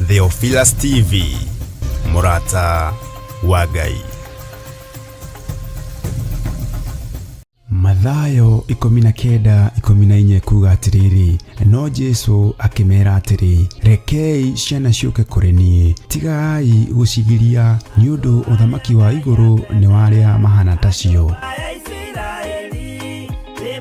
Theophilus TV, Murata wa Ngai. Mathayo 19:14 kuga atiriri, no Jesu akimera atiri, rekei ciana ciuke kuri nie, tigai gucigiria ni undu uthamaki wa iguru ni waria mahana tacio.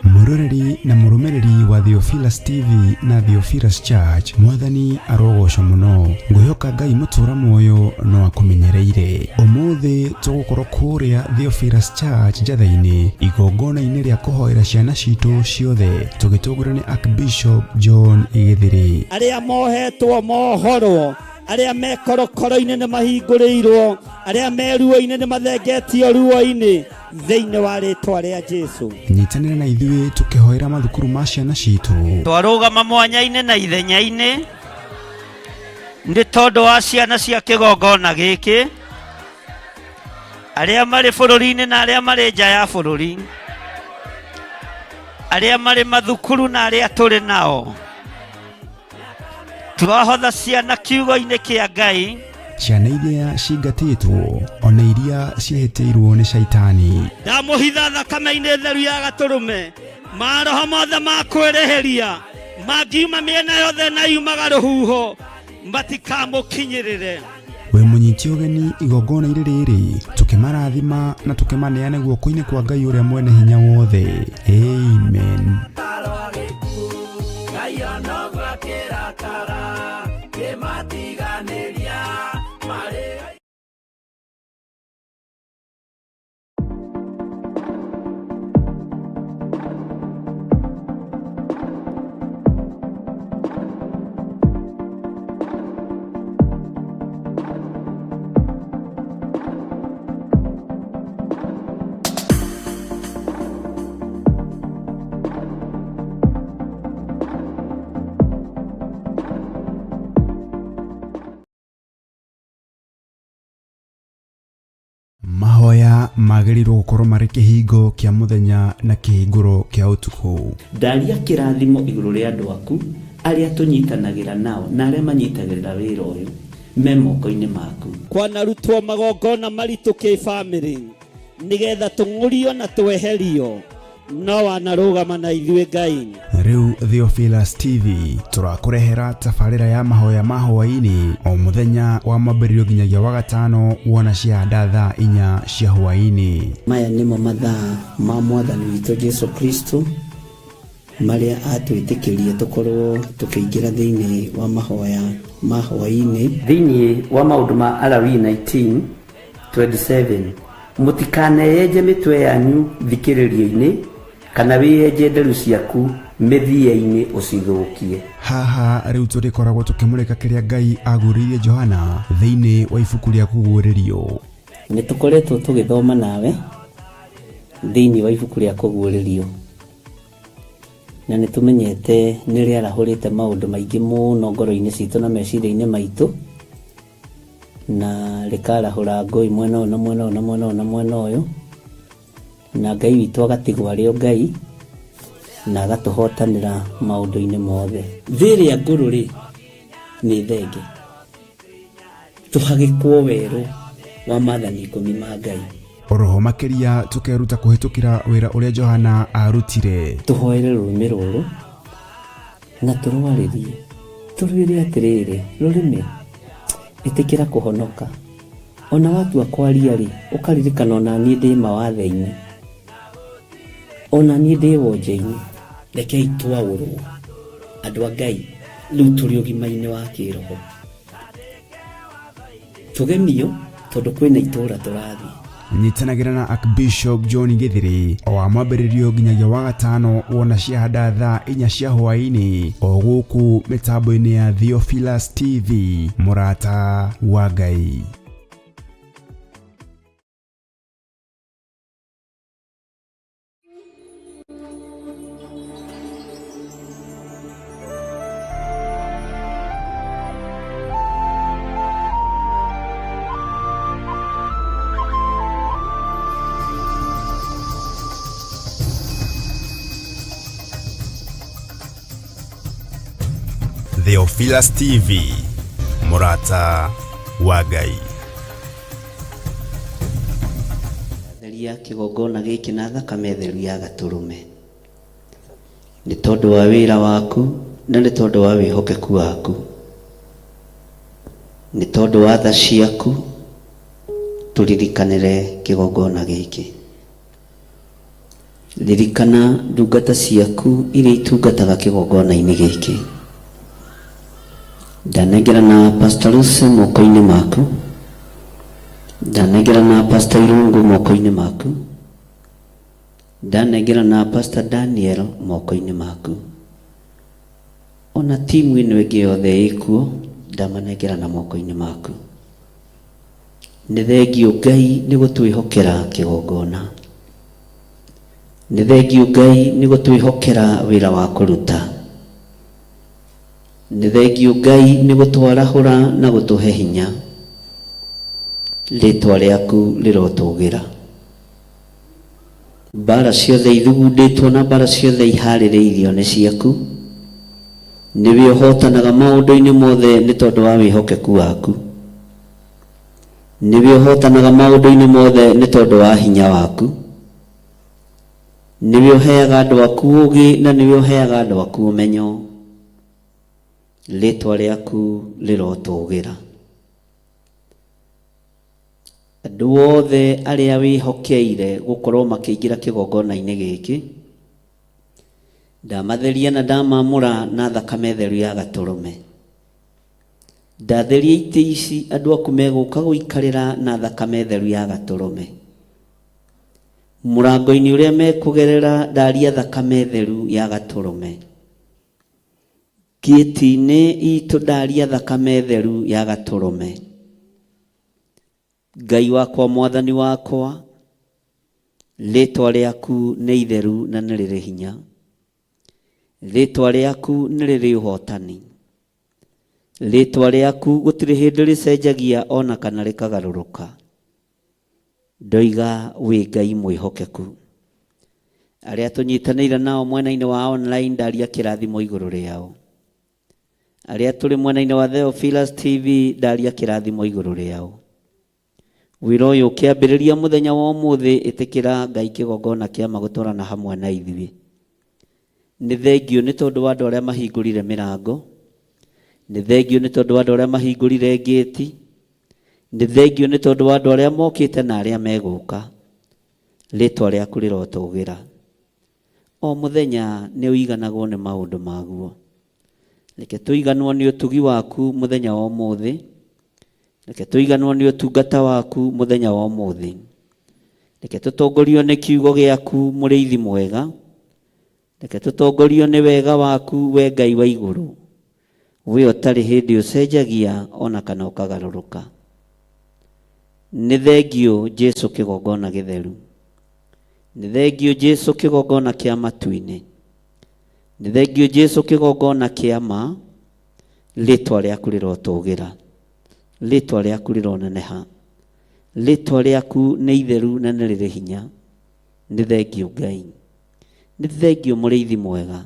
Muroreri na murumereri wa Theophilus TV na Theophilus Church, mwathani arogocwo muno. Ngwihoka Ngai mutura moyo no akumenyereire. Umuthi tugukorwo kuria Theophilus Church njathaini igongona-ini ria kuhoera ciana citu ciothe, tugitungurwo ni Archbishop John Igithiri. Aria mohetwo mohoro, aria mekorokoro-ini ni mahinguriirwo, aria meruo-ini ni mathengetio ruo-ini thĩinĩ wa rĩtwa rĩa Jesu. Nyitanĩra na ithuĩ tukihoera mathukuru ma ciana citũ. Twarũgama mwanya-inĩ na ithenya-inĩ nĩ tondũ wa ciana cia kĩgongona gĩkĩ, arĩa marĩ bũrũri-inĩ na arĩa marĩ nja ya bũrũri, arĩa marĩ mathukuru na arĩa tũrĩ nao. Twahotha ciana kiugo-inĩ kĩa Ngai, ciana iria cingatĩtwo ona iria ciehĩtĩirwo nĩ caitani. Ndamuhitha thakame-inĩ theru ya Gatũrũme, maroho mothe ma kwĩrĩhĩria mangiuma mĩena yothe na yumaga rũhuho matikamũkinyĩrĩre. We mũnyiti ũgeni igongona-inĩ rĩrĩ, tukimarathima na tukimaneane guoko-inĩ kwa Ngai ũrĩa mwene hinya wothe. Amen. Mahoya magĩrĩirwo gũkorwo marĩ kĩhingo kĩa mũthenya na kĩhingũro kĩa ũtukũ. Ndaria kĩrathimo igũrũ rĩa andũ aku arĩa tũnyitanagĩra nao na arĩa manyitagĩrĩra wĩra ũyũ me moko-inĩ maku. Kwanarutwo magongona maritũ kĩ-bamĩrĩ nĩgetha tũng'ũrio na tweherio, no wanarũgama na ithuĩ Ngai. Rĩu Theophilus TV tũrakũrehera tabarĩra ya mahoya ma hwaĩ-inĩ o mũthenya wa mwambĩrĩrio nginyagia wa gatano wona ciahanda thaa 4 cia hwaĩ-inĩ. Maya nĩmo mathaa ma mwathani witũ Jesu Kristo marĩa atwĩtĩkĩrie tũkorwo tũkĩingĩra thĩinĩ wa mahoya ma hwaĩ-inĩ. Thĩinĩ wa maũndũ ma Alawii 19:27, mũtikaneyenje mĩtwe yanyu thikĩrĩrio-inĩ kana wĩyenje nderu ciaku mĩthia-inĩ ũcithũkie. Haha rĩu tũrĩkoragwo tũkĩmũrĩka kĩrĩa Ngai agurĩire Johana thĩinĩ wa ibuku rĩa kũguũrĩrio. Nĩ tũkoretwo tũgĩthoma nawe thĩinĩ wa ibuku rĩa kũguũrĩrio, na nĩ tũmenyete nĩ rĩarahũrĩte maũndũ maingĩ mũno ngoro-inĩ citũ na meciria-inĩ maitũ, na rĩkarahũra ngũĩ mwena ũyũ na mwena ũyũ na mwena ũyũ na mwena ũyũ, na Ngai witũ agatigwo arĩ Ngai na agatũhotanĩra maũndũ-inĩ mothe. Thĩrĩa ngũrũ-rĩ nĩ thenge, tũhagĩkwo werũ wa maathani 10 ma Ngai. Oroho makĩria tũkeruta kũhĩtũkĩra wĩra ũrĩa Johana arutire. Tũhoere rũrĩmĩ rũrũ na tũrwarĩrie, tũrwĩre atĩrĩrĩ, rũrĩmĩ ĩtĩkĩra kũhonoka. Ona watua kwaria-rĩ, ũkaririkana ona niĩ ndĩ mawathe-inĩ, ona niĩ ndĩ wonje-inĩ. Rekei twaũrwo andũ a Ngai, rĩu tũrĩ ũgima-inĩ wa kĩroho. Tũgemio tondũ kwĩna itũũra tũrathiĩ. Nyitanagĩra na Archbishop John Igithiri o wa mwambĩrĩrio nginyagia wa gatano wona ciahanda thaa 4 cia hwaĩ-inĩ o gũkũ mĩtambo-inĩ ya Theophilus TV, Murata wa Ngai. Theophilus TV, Murata wa Ngai. Theria kigongona giki na thakame theru ya Gaturume nĩ tondũ wa wĩra waku na nĩ tondũ wa wĩhokeku waku, nĩ tondũ wa tha ciaku tũririkanĩre kigongona gĩkĩ. Ririkana ndungata ciaku iria itungataga kigongona-inĩ gĩkĩ. Ndanengera na Pastor Lucy moko-inĩ maku, ndanengera na Pastor Irungu moko-inĩ maku, ndanengera na Pastor Daniel moko-inĩ maku, ona timu ĩno ĩngĩ yothe ĩkuo ndamanengera na moko-inĩ maku. Nĩ thengiũ Ngai nĩ gũtwĩhokera kigongona, nĩ thengiũ Ngai nĩ gũtwĩhokera wĩra wa kũruta, nĩ thengiũ Ngai nĩ gũtwarahũra na gũtũhe hinya. Rĩtwa rĩaku rĩrotũgĩra. Mbara ciothe ithugundĩtwo na mbara ciothe iharĩrĩirio nĩ ciaku. Nĩwe ũhotanaga maũndũ-inĩ mothe nĩ tondũ wa wĩhokeku waku. Nĩwe ũhotanaga maũndũ-inĩ mothe nĩ tondũ wa hinya waku. Nĩwe ũheaga andũ aku ũũgĩ na nĩwe ũheaga andũ aku ũmenyo. Rĩtwa rĩaku rĩrotũgĩra. Andũ othe arĩa wĩhokeire gũkorwo makĩingĩra kigongona-inĩ gĩkĩ, ndamatheria na ndamamũra na thakame theru ya Gatũrũme. Ndatheria itĩ ici andũ aku megũka gũikarĩra na thakame theru ya Gatũrũme. Mũrango-inĩ ũrĩa mekũgerera ndaria thakame theru ya Gatũrũme. Gĩti-inĩ itũ ndaria thakame theru ya Gatũrũme. Ngai wakwa, Mwathani wakwa, rĩtwa rĩaku nĩ itheru na nĩ rĩrĩ hinya. Rĩtwa rĩaku nĩ rĩrĩ ũhotani. Rĩtwa rĩaku gũtirĩ hĩndĩ rĩcenjagia ona kana rĩkagarũrũka. Ndoiga wĩ Ngai mwĩhokeku. Arĩa tũnyitanĩire nao mwena-inĩ wa online ndaria kĩrathimo igũrũ rĩao. Arĩa tũrĩ mwena-inĩ wa Theophilus TV ndaria kĩrathimo igũrũ rĩao. Wĩra ũyũ ũkĩambĩrĩria mũthenya wa ũmũthĩ, ĩtĩkĩra Ngai kigongona kĩama gũtwarana hamwe na ithuĩ. Nĩ thengiũ nĩ tondũ wa andũ arĩa mahingũrire mĩrango. Nĩ thengiũ nĩ tondũ wa andũ arĩa mahingũrire ngĩti. Nĩ thengiũ nĩ tondũ wa andũ arĩa mokĩte na arĩa megũka. Rĩtwa rĩaku rĩrotũgĩra. O mũthenya nĩ ũiganagwo nĩ maũndũ maguo. Reke tũiganwo nĩ ũtugi waku mũthenya wa ũmũthĩ. Reke tũiganwo nĩ ũtungata waku mũthenya wa ũmũthĩ. Reke tũtongorio nĩ kiugo gĩaku mũrĩithi mwega. Reke tũtongorio nĩ wega waku we Ngai wa igũrũ. We ũtarĩ hĩndĩ ũcenjagia ona kana ũkagarũrũka. Nĩ thengiũ Jesũ kigongona gĩtheru. Nĩ thengiũ Jesũ kigongona kĩa matu-inĩ. Nĩ thengiũ Jesũ kigongona kĩa ma. Rĩtwa rĩaku rĩrotũgĩra. Rĩtwa rĩaku rĩroneneha. Rĩtwa rĩaku nĩ itheru na nĩ rĩrĩ hinya. Nĩ thengiũ Ngai. Nĩ thengiũ mũrĩithi mwega.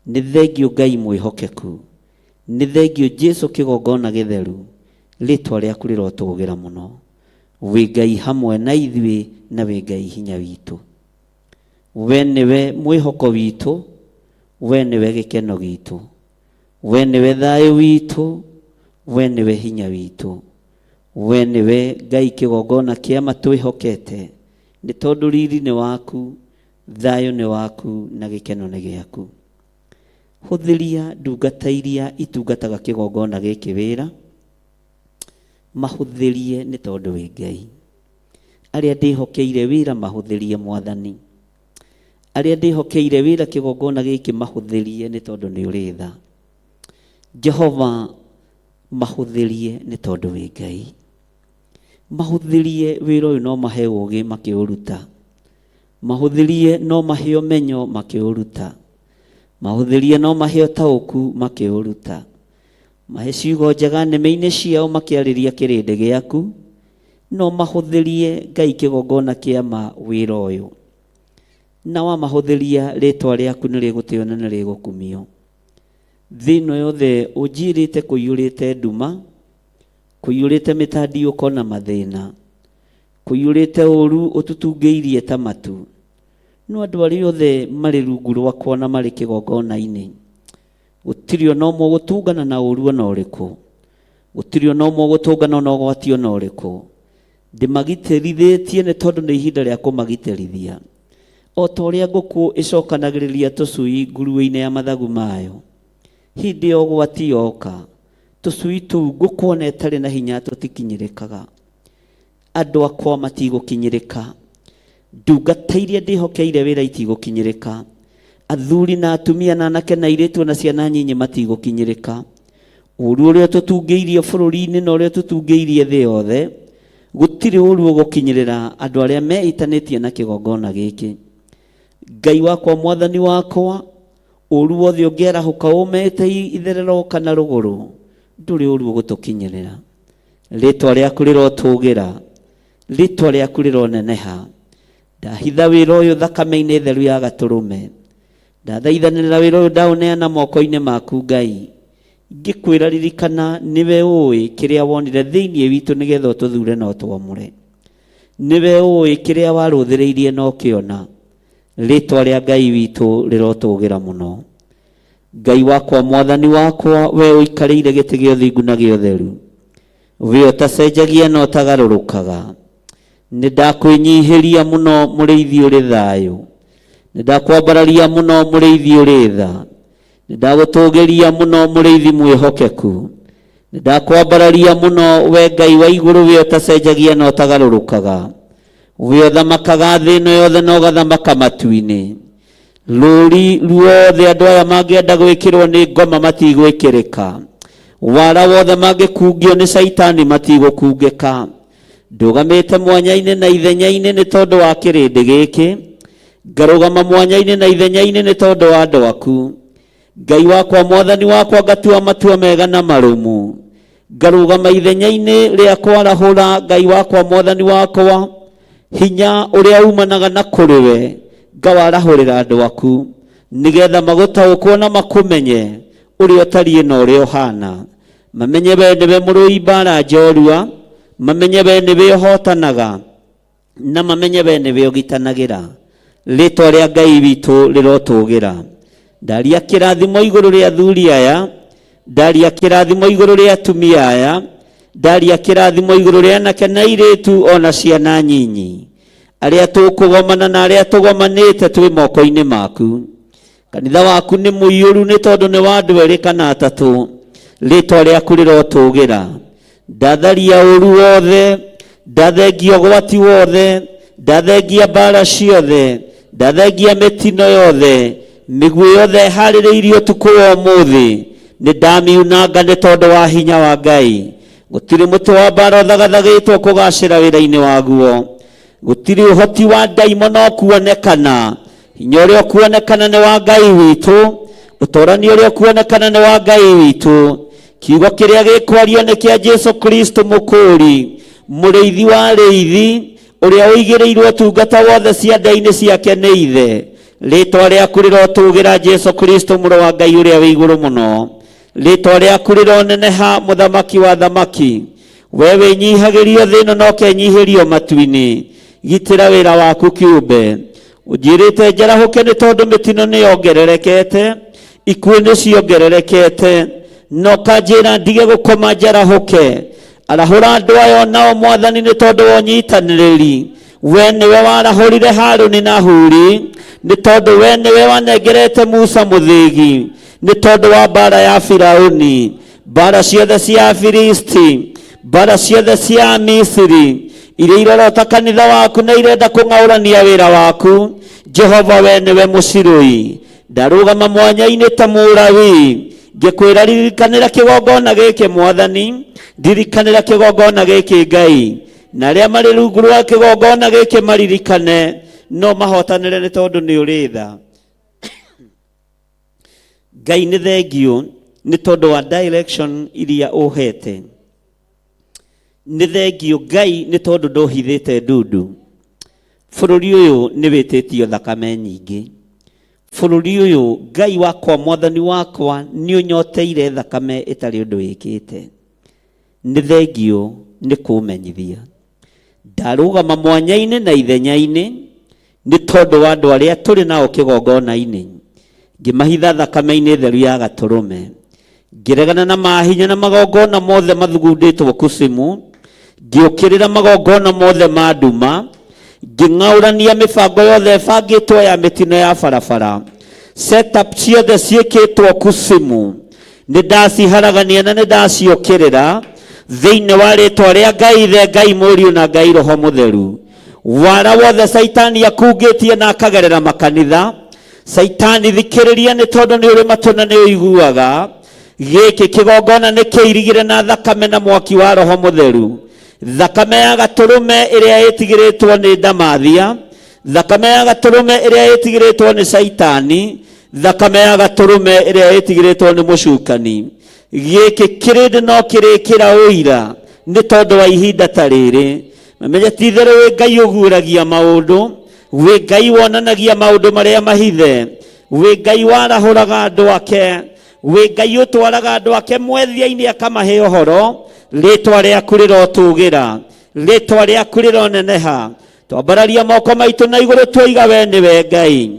Nĩ thengiũ Ngai mwĩhokeku. Nĩ thengiũ Jesũ kigongona gĩtheru. Rĩtwa rĩaku rĩrotũgĩra mũno. Wĩ Ngai hamwe na ithuĩ na wĩ Ngai hinya witũ. We nĩwe mwĩhoko witũ. We nĩwe gĩkeno gitũ. We nĩwe thayũ witũ. We nĩwe hinya witũ. We nĩwe Ngai kigongona kĩama twĩhokete. Nĩ tondũ riri nĩ waku, thayũ nĩ waku na gĩkeno nĩ gĩaku. Hũthĩria ndungata iria itungataga kigongona gĩkĩ wĩra. Mahũthĩrie nĩ tondũ wĩ Ngai. Arĩa ndĩhokeire wĩra mahũthĩrie Mwathani. Arĩa ndĩhokeire wĩra kigongona gĩkĩ mahũthĩrie nĩ tondũ nĩ ũrĩ tha. Jehova, mahũthĩrie nĩ tondũ wĩ Ngai. Mahũthĩrie wĩra ũyũ no mahe ũũgĩ makĩũruta. Mahũthĩrie no mahe ũmenyo makĩũruta. Mahũthĩrie no mahe ũtaũku makĩũruta. Mahe ciugo njega nĩmĩ-inĩ ciao makĩarĩria kĩrĩndĩ gĩaku. No mahũthĩrie Ngai kigongona kĩama wĩra ũyũ. Na wamahũthĩria rĩtwa rĩaku nĩ rĩgũtĩo na nĩ rĩgũkumio. thino yothe ujirite kuyurite nduma, kuyurite mitandiuko na mathina, kuyurite uru ututungeirie ta matu. No andu aria othe mari rungu rwakwa na mari kigongona-ini, gutiri ona umwe gutungana na uru ona uriku, gutiri ona umwe gutungana na ugwati ona uriku. Ndimagitirithitie ni tondu ni ihinda ria kumagitirithia. O ta uria nguku icokanagiriria tucui ngurue-ini ya mathagu mayo, hindi ya ugwati yoka, tucui tuu ngukuona itari na hinya tutikinyirikaga. Andu akwa matigukinyirika, ndungata iria ndihokeire wira itigukinyirika, athuri na atumia na anake na airitu na ciana nyinyi matigukinyirika. Uru uria tutungeirie bururi-ini na uria tutungeirie thi yothe, gutiri uru ugukinyirira andu aria meitanitie na kigongona giki. Ngai wakwa mwathani wakwa, uru wothe ungiarahuka umete itherero kana ruguru, nduri uru ugutukinyirira. Ritwa riaku rirotugira, ritwa riaku rironeneha. Ndahitha wira uyu thakame-ini theru ya Gaturume, ndathaithanirira wira uyu ndauneana moko-ini maku Ngai, ngikwira ririkana niwe ui kiria wonire thiini witu nigetha ututhure na utwamure. Niwe ui kiria waruthiriirie na ukiona. Ritwa ria Ngai witu rirotugira muno. Ngai wakwa mwathani wakwa, we uikariire giti gia uthingu na gia utheru, we utacenjagia na utagarurukaga. Nindakwenyihiria muno muriithi uri thayu, nindakwambararia muno muriithi uri tha, nindagutugiria muno muriithi mwihokeku, nindakwambararia muno we Ngai wa iguru, we utacenjagia na utagarurukaga, we uthamakaga thi ino yothe na ugathamaka matu-ini. Ruri ruothe andu aya mangienda gwikirwo ni ngoma matigwikirika, wara wothe mangikungio ni Saitani matigukungika. Ndugamite mwanya-ini na ithenya-ini ni tondu wa kirindi giki, ngarugama mwanya-ini na ithenya-ini ni tondu wa andu aku. Ngai wakwa mwathani wakwa, ngatua matua mega na marumu, ngarugama ithenya-ini ria kwarahura. Ngai wakwa mwathani wakwa, hinya uria umanaga na kuriwe ngawarahurira andu aku, nigetha magutaukwo na makumenye uria utariĩ na uria uhana. Mamenye we niwe murui mbara njorua, mamenye we niwe uhotanaga, na mamenye we niwe ugitanagira. Ritwa ria Ngai witu rirotugira. Ndaria kirathimo iguru ria athuri aya, ndaria kirathimo iguru ria atumia aya, ndaria kirathimo iguru ria anake na airitu ona ciana nyinyi, aria tukugomana na aria tugomanite twi moko-ini maku. Kanitha waku ni muiyuru ni tondu ni wa andu eri kana atatu. Ritwa riaku rirotugira. Ndatharia uru wothe, ndathengia ugwati wothe, ndathengia mbara ciothe, ndathengia mitino yothe, miguu yothe haririirio utuku wa umuthi, ni ndamiunanga ni tondu wa hinya wa Ngai. Gutiri muti wa mbara uthagathagitwo kugacira wira-ini waguo, gutiri uhoti wa ndaimono kuonekana. Hinya uria kuonekana ni wa Ngai witu, utorani uria kuonekana ni wa Ngai witu. Kiugo kiria gikwario ni kia Jesu Kristo mukuri, muriithi wa ariithi, uria uigirirwo utungata wothe cianda-ini ciake ni ithe. Ritwa riaku rirotugira Jesu Kristo muru wa Ngai uria wi iguru muno. Ritwa riaku rironeneha muthamaki wa thamaki, we winyihagirio thi ino na ukenyihirio matu-ini. Gitira wira waku kiumbe. Ujirite njarahuke ni tondu mitino ni yongererekete, ikuũ ni ciongererekete, no kanjira ndige gukoma njarahuke. Arahura andu aya nao mwathani ni tondu wa unyitaniriri. We niwe warahurire Haruni na Huri, ni tondu we niwe wanengerete Musa muthigi, ni tondu wa mbara ya Firauni, mbara ciothe cia Afilisti, mbara ciothe cia Misiri, iria irorota kanitha waku na irenda kung'aurania wira waku. Jehova we niwe mucirui. Ndarugama mwanya-ini ta murawi, ngikwira ririkanira kigongona giki mwathani, ndirikanira kigongona giki Ngai, na aria mari rungu rwa kigongona giki maririkane, no mahotanire ni tondu ni uri tha. Ngai ni thengio ni tondu wa direction iria uhete. Ni thengio Ngai ni tondu nduhithite ndundu. Bururi uyu ni wititio thakame nyingi. Bũrũri ũyũ Ngai wakwa mwathani wakwa nĩ ũnyoteire thakame ĩtarĩ ũndũ wĩkĩte. Nĩ thengio nĩ kũmenyithia. Ndarũgama mwanya-inĩ na ithenya-inĩ nĩ tondũ wa andũ arĩa tũrĩ nao kĩgongona-inĩ. Ngĩmahitha thakame-inĩ theru ya Gatũrũme. Ngĩregana na mahinya na magongona mothe mathugundĩtwo kusimu. Ngĩũkĩrĩra magongona mothe ma nduma. Ngĩng'aũrania mĩbango yothe ĩbangĩtwo ya mĩtino ya barabara. Setup ciothe ciĩkĩtwo kusimu. Nĩ ndaciharagania na nĩ ndaciũkĩrĩra thĩinĩ wa rĩtwa rĩa Ngai Ithe, Ngai Mũriũ na Ngai Roho Mũtheru. Wara wothe Saitani akungĩtie na akagerera makanitha. Saitani thikĩrĩria nĩ tondũ nĩ ũrĩ matũ na nĩ ũiguaga. Gĩkĩ kĩgongona nĩ kĩirigĩre na thakame na mwaki wa Roho Mũtheru. Thakame ya Gatũrũme ĩrĩa ĩtigĩrĩtwo nĩ Ndamathia. Thakame ya Gatũrũme ĩrĩa ĩtigĩrĩtwo nĩ Saitani. Thakame ya Gatũrũme ĩrĩa ĩtigĩrĩtwo nĩ mũcukani. Gĩkĩ kĩrĩndĩ no kĩrĩkĩra ũira nĩ tondũ wa ihinda ta rĩrĩ. Mamenye ti itherũ wĩ Ngai ũguũragia maũndũ. Wĩ Ngai wonanagia maũndũ marĩa mahithe. Wĩ Ngai warahũraga andũ ake. Wĩ Ngai ũtwaraga andũ ake mwethia-inĩ akamahe ũhoro. Rĩtwa rĩaku rĩrotũgĩra. Rĩtwa rĩaku rĩroneneha. Twambararia moko maitũ na igũrũ tuoiga we nĩwe Ngai.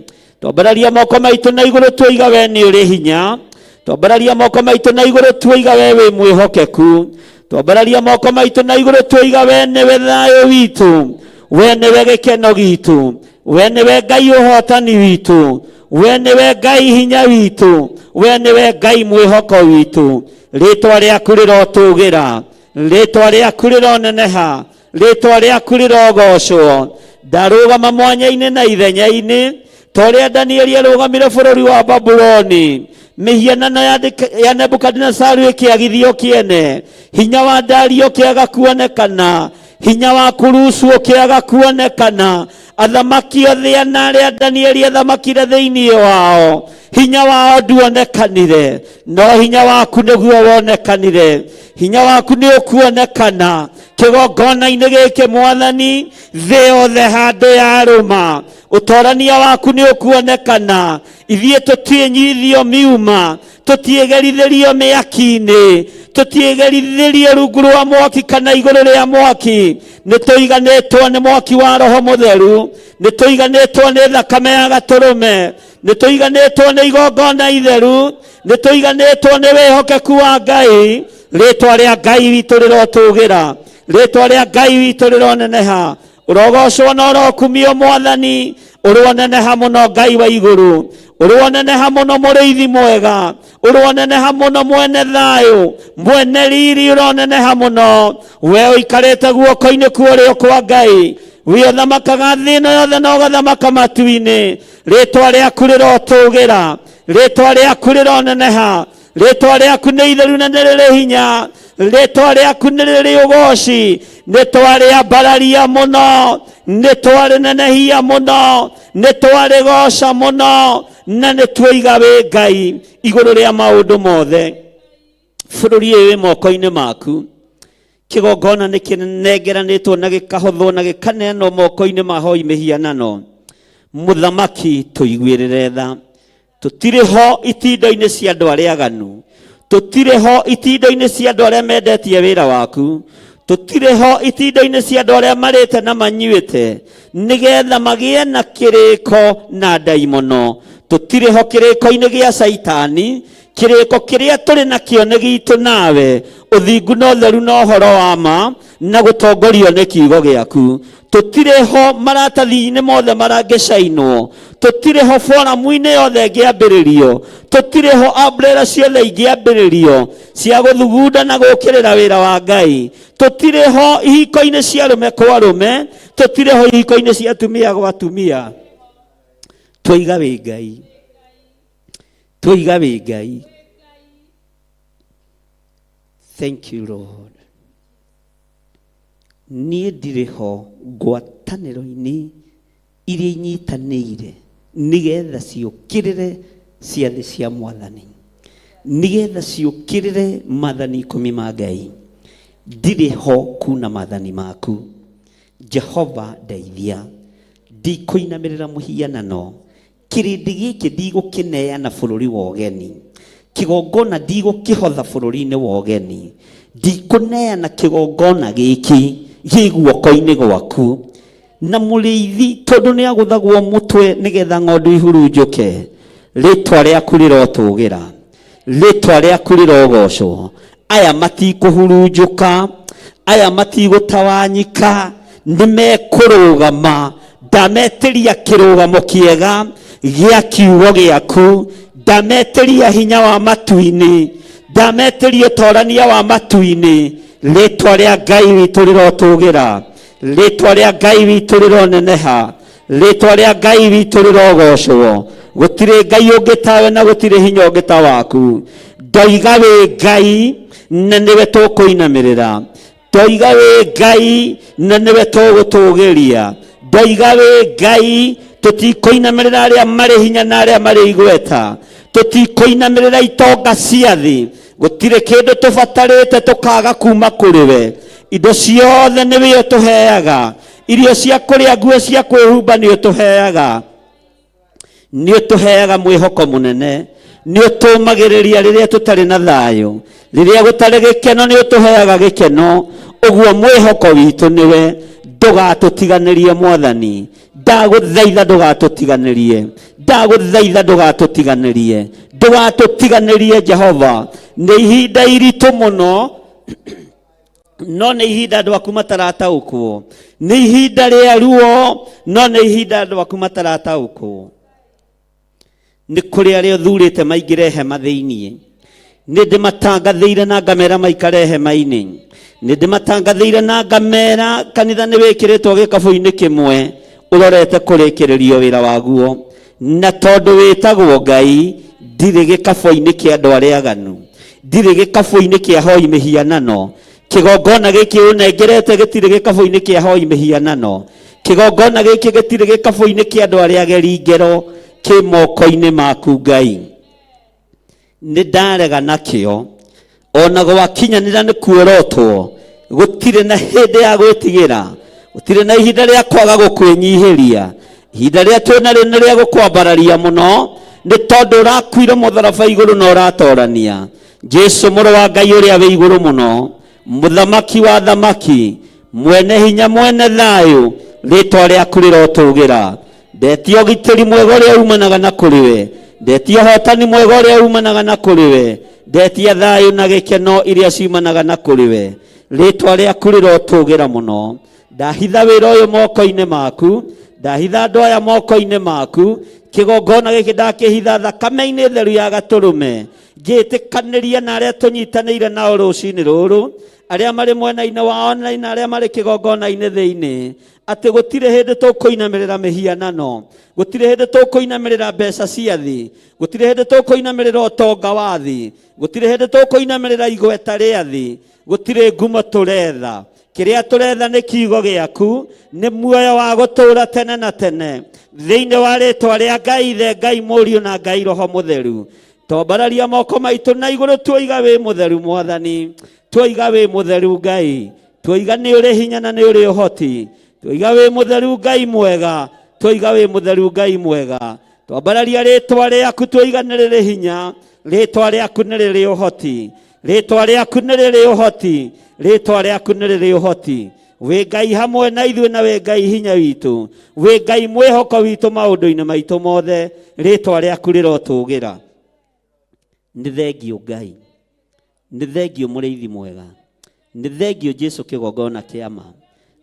Twambararia moko maitũ na igũrũ tuoiga we nĩ ũrĩ hinya. Twambararia moko maitũ na igũrũ tuoiga we wĩ mwĩhokeku. Twambararia moko maitũ na igũrũ tuoiga we nĩwe thayũ witũ. We nĩwe gĩkeno gitũ. We nĩwe Ngai ũhotani witũ. We nĩwe Ngai hinya witũ. We nĩwe Ngai mwĩhoko witũ. Rĩtwa rĩaku rĩrotũgĩra. Rĩtwa rĩaku rĩroneneha. Rĩtwa rĩaku rĩrogocwo. Ndarũgama mwanya-inĩ na ithenya-inĩ ta ũrĩa Danieli arũgamire bũrũri wa Babuloni. Mĩhianano ya Nebukadnezaru ĩkĩagithio kĩene. Hinya wa Dario ũkĩaga kuonekana. Hinya wa Kurusu ũkĩaga kuonekana. Athamaki othe ana arĩa Danieli athamakire thĩinĩ wao, hinya wao nduonekanire, no hinya waku nĩguo wonekanire. Hinya waku nĩ ũkuonekana kĩgongona-inĩ gĩkĩ Mwathani, thĩ yothe handũ yarũma. Ũtorania waku nĩ ũkuonekana. Ithuĩ tũtiĩnyithio miuma, tũtiĩgerithĩrio mĩaki-inĩ, tũtiĩgerithĩrio rungu rwa mwaki kana igũrũ rĩa mwaki. Nĩ tũiganĩtwo nĩ mwaki wa Roho Mũtheru. Nĩ tũiganĩtwo nĩ thakame ya Gatũrũme. Nĩ tũiganĩtwo nĩ igongona itheru. Nĩ tũiganĩtwo nĩ wĩhokeku wa Ngai. Rĩtwa rĩa Ngai witũ rĩrotũgĩra. Rĩtwa rĩa Ngai witũ rĩroneneha. Ũrogocwo na ũrokumio Mwathani. Ũroneneha mũno Ngai wa igũrũ. Ũroneneha mũno mũrĩithi mwega. Ũroneneha mũno mwene thayũ. Mwene riri ũroneneha mũno. We ũikarĩte guoko-inĩ kuorĩo kwa Ngai. We ũthamakaga thĩ ĩno yothe na ũgathamaka matu-inĩ. Rĩtwa rĩaku rĩrotũgĩra. Rĩtwa rĩaku rĩroneneha. Rĩtwa rĩaku nĩ itheru na nĩ rĩrĩ hinya. Rĩtwa rĩaku nĩ rĩrĩ ũgoci. Nĩ twarĩambararia mũno. Nĩ twarĩnenehia mũno. Nĩ twarĩgoca mũno. Na nĩ tuoiga wĩ Ngai igũrũ rĩa maũndũ mothe. Bũrũri ũyũ wĩ moko-inĩ maku. Kĩgongona nĩ kĩnengeranĩtwo na gĩkahũthwo na gĩkaneanwo moko-inĩ ma hoi mĩhianano. Mũthamaki tũiguĩrĩre tha. Tũtirĩ ho itindo-inĩ cia andũ arĩa aganu. Tũtirĩ ho itindo-inĩ cia andũ arĩa mendetie wĩra waku. Tũtirĩ ho itindo-inĩ cia andũ arĩa marĩte na manyuĩte nĩgetha magĩe na kĩrĩko na ndaimono. Tũtirĩ ho kĩrĩko-inĩ gĩa Saitani. Kĩrĩko kĩrĩa tũrĩ nakĩo nĩ gitũ nawe. Ũthingu na ũtheru na ũhoro wa ma na gũtongorio nĩ kiugo gĩaku. Tũtirĩ ho maratathi-inĩ mothe marangĩcainwo. Tũtirĩ ho foramu-inĩ yothe ĩngĩambĩrĩrio. Tũtirĩ ho umbrella ciothe ingĩambĩrĩrio cia gũthugunda na gũkĩrĩra wĩra wa Ngai. Tũtirĩ ho ihiko-inĩ cia arũme kwa arũme. Tũtirĩ ho ihiko-inĩ cia atumia gwa atumia. Tũiga wĩ Ngai. Tũiga wĩ Ngai. Thank you, Lord. Niĩ ndirĩ ho ngwatanĩro-inĩ iria inyitanĩire nĩgetha ciũkĩrĩre ciathĩ cia Mwathani, nĩgetha ciũkĩrĩre maathani 10 ma Ngai. Ndirĩ ho kuna maathani maku. Jehova ndeithia. Ndikũinamĩrĩra mũhianano. kirindi giki ndigũkĩneana bũrũri wa ũgeni, kĩgongona ndigũkĩhotha bũrũri-inĩ wa ũgeni, ndikũneana kĩgongona gĩkĩ gĩ guoko-inĩ gwaku. Na mũrĩithi tondũ nĩ agũthagwo mũtwe nĩgetha ng'ondu ihurunjũke, rĩtwa rĩaku rĩrotũgĩra, rĩtwa rĩaku rĩrogocwo. Aya matikũhurunjũka, aya matigũtawanyika, nĩmekũrũgama. Ndametĩria kĩrũgamo kĩega gĩa kiugo gĩaku, ndametĩria hinya wa matu-inĩ, ndametĩria ũtorania wa matu-inĩ. Rĩtwa rĩa Ngai witũ rĩrotũgĩra, rĩtwa rĩa Ngai witũ rĩroneneha, rĩtwa rĩa Ngai witũ rĩrogocwo. Gũtirĩ Ngai ũngĩ tawe na gũtirĩ hinya ũngĩ ta waku. Ndoiga wĩ Ngai na nĩwe tũkũinamĩrĩra, ndoiga wĩ Ngai na nĩwe tũgũtũgĩria, ndoiga wĩ Ngai tũtikũinamĩrĩra arĩa marĩ hinya na arĩa marĩ igweta, tũtikũinamĩrĩra itonga cia thĩ. Gũtirĩ kĩndũ tũbatarĩte tũkaga kuma kũrĩ we. Indo ciothe nĩwe ũtũheaga, irio cia kũrĩa, nguo cia kwĩhumba nĩ ũtũheaga, nĩ ũtũheaga mwĩhoko mũnene, nĩ ũtũmagĩrĩria rĩrĩa tũtarĩ na thayũ, rĩrĩa gũtarĩ gĩkeno nĩ ũtũheaga gĩkeno. Ũguo mwĩhoko witũ nĩwe, ndũgatũtiganĩrie Mwathani, ndagũthaitha ndũgatũtiganĩrie, ndagũthaitha ndũgatũtiganĩrie, ndũgatũtiganĩrie Jehova. Nĩ ihinda iritũ mũno, no nĩ ihinda andũ aku matarataũkwo, nĩ ihinda rĩa ruo, no nĩ ihinda andũ aku matarataũkwo. Nĩ kũrĩ arĩa ũthurĩte maingĩre hema thĩiniĩ, nĩ ndĩmatangathĩire na ngamera maikare hema-inĩ, nĩ ndĩmatangathĩire na ngamera kanitha nĩ wĩkĩrĩtwo gĩkabũ-inĩ kĩmwe ũrorete kũrĩkĩrĩrio wĩra waguo. Na tondũ wĩtagwo Ngai, ndirĩ gĩkabũ-inĩ kĩa andũ arĩa aganu, ndirĩ gĩkabũ-inĩ kĩa hoi mĩhianano. Kĩgongona gĩkĩ ũnengerete gĩtirĩ gĩkabũ-inĩ kĩa hoi mĩhianano, kĩgongona gĩkĩ gĩtirĩ gĩkabũ-inĩ kĩa andũ arĩa ageri ngero, kĩ moko-inĩ maku Ngai. Nĩ ndarega nakĩo, ona gwakinyanĩra nĩ kuorotwo, gũtirĩ na hĩndĩ ya gwĩtigĩra, gũtirĩ na ihinda rĩa kwaga gũkwĩnyihĩria. Ihinda rĩa twĩnarĩo nĩ rĩa gũkwambararia mũno, nĩ tondũ ũrakuire mũtharaba igũrũ na ũratorania. Jesu mũrũ wa Ngai ũrĩa wĩ igũrũ mũno, mũthamaki wa thamaki, mwene hinya, mwene thayũ, rĩtwa rĩaku rĩrotũgĩra. Ndetia ũgitĩri mwega ũrĩa umanaga na kũrĩ we, ndetia ũhotani mwega ũrĩa umanaga na kũrĩ we, ndetia thayũ na gĩkeno iria ciumanaga na kũrĩ we. Rĩtwa rĩaku rĩrotũgĩra mũno. Ndahitha wĩra ũyũ moko-inĩ maku, ndahitha andũ aya moko-inĩ maku. Kĩgongona gĩkĩ ndakĩhitha thakame-inĩ theru ya Gatũrũme, ngĩtĩkanĩria na arĩa tũnyitanĩire nao rũciinĩ rũrũ, arĩa marĩ mwena-inĩ wa online na arĩa marĩ kĩgongona-inĩ thĩinĩ, atĩ gũtirĩ hĩndĩ tũkũinamĩrĩra mĩhianano, gũtirĩ hĩndĩ tũkũinamĩrĩra mbeca cia thĩ, gũtirĩ hĩndĩ tũkũinamĩrĩra ũtonga wa thĩ, gũtirĩ hĩndĩ tũkũinamĩrĩra igweta rĩa thĩ, gũtirĩ ngumo tũretha. Kĩrĩa tũretha nĩ kiugo gĩaku, nĩ muoyo wa gũtũũra tene na tene, thĩinĩ wa rĩtwa rĩa Ngai Ithe, Ngai Mũriũ na Ngai Roho Mũtheru. Tombararia moko maitũ na igũrũ, tuoiga wĩ mũtheru Mwathani, tuoiga wĩ mũtheru Ngai, tuoiga nĩ ũrĩ hinya na nĩ ũrĩ ũhoti, tuoiga wĩ mũtheru Ngai mwega, tuoiga wĩ mũtheru Ngai mwega. Tombararia rĩtwa rĩaku, tuoiga nĩ rĩrĩ hinya, rĩtwa rĩaku nĩ rĩrĩ ũhoti, rĩtwa rĩaku nĩ rĩrĩ ũhoti, rĩtwa rĩaku nĩ rĩrĩ ũhoti. Wĩ Ngai hamwe na ithuĩ, na wĩ Ngai hinya witũ, wĩ Ngai mwĩhoko witũ maũndũ-inĩ maitũ mothe, rĩtwa rĩaku rĩrotũgĩra. Nĩ thengio Ngai, nĩ thengio mũrĩithi mwega, nĩ thengio Jesu kĩgongona kĩa ma,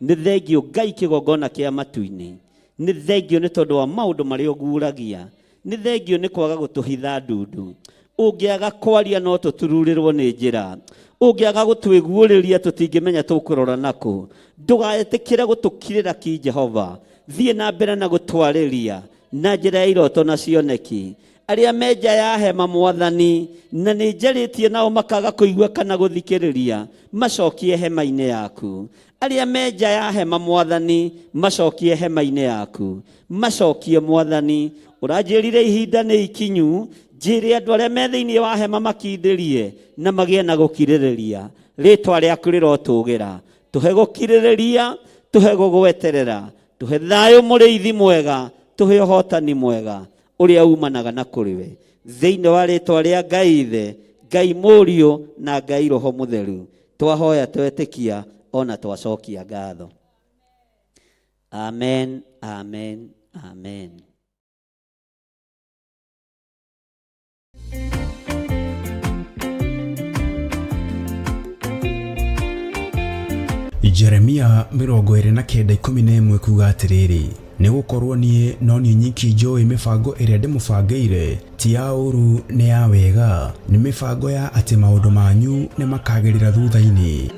nĩ thengio Ngai kĩgongona kĩa matu-inĩ, nĩ thengio nĩ tondũ wa maũndũ marĩa ũguũragia, nĩ thengio nĩ kwaga gũtũhitha ndundu. Ũngĩaga kwaria no tũtururĩrwo nĩ njĩra, ũngĩaga gũtwĩguũrĩria tũtingĩmenya tũkũrora nakũ. Ndũgetĩkĩre gũtũkirĩra ki Jehova, thiĩ na mbere na gũtwarĩria na njĩra ya iroto na cioneki. Arĩa menja ya hema Mwathani, na nĩ njarĩtie nao makaga kũigua kana gũthikĩrĩria, macokie hema-inĩ yaku. Arĩa menja ya hema Mwathani, macokie hema-inĩ yaku, macokie Mwathani. Ũranjĩrire ihinda nĩ ikinyu, njĩre andũ arĩa me thĩinĩ wa hema makindĩrie na magĩe na gũkirĩrĩria. Rĩtwa rĩaku rĩrotũgĩra, tũhe gũkirĩrĩria, tũhe gũgweterera, tũhe thayũ mũrĩithi mwega, tũhe ũhotani mwega. uria umanaga na kuriwe thiini wa ritwa ria Ngai Ithe, Ngai Mũriũ na Ngai Roho Mũtheru, twahoya twetikia ona twacokia ngatho. Amen, amen, amen. Jeremia 29:11 kuga atiriri, ni gukorwo nie no ni nyiki njoi mibango iria ndimubangĩire ti ya ũru ni ya wega, ni mibango ya ati maundu manyu ni makagirira thutha-ini.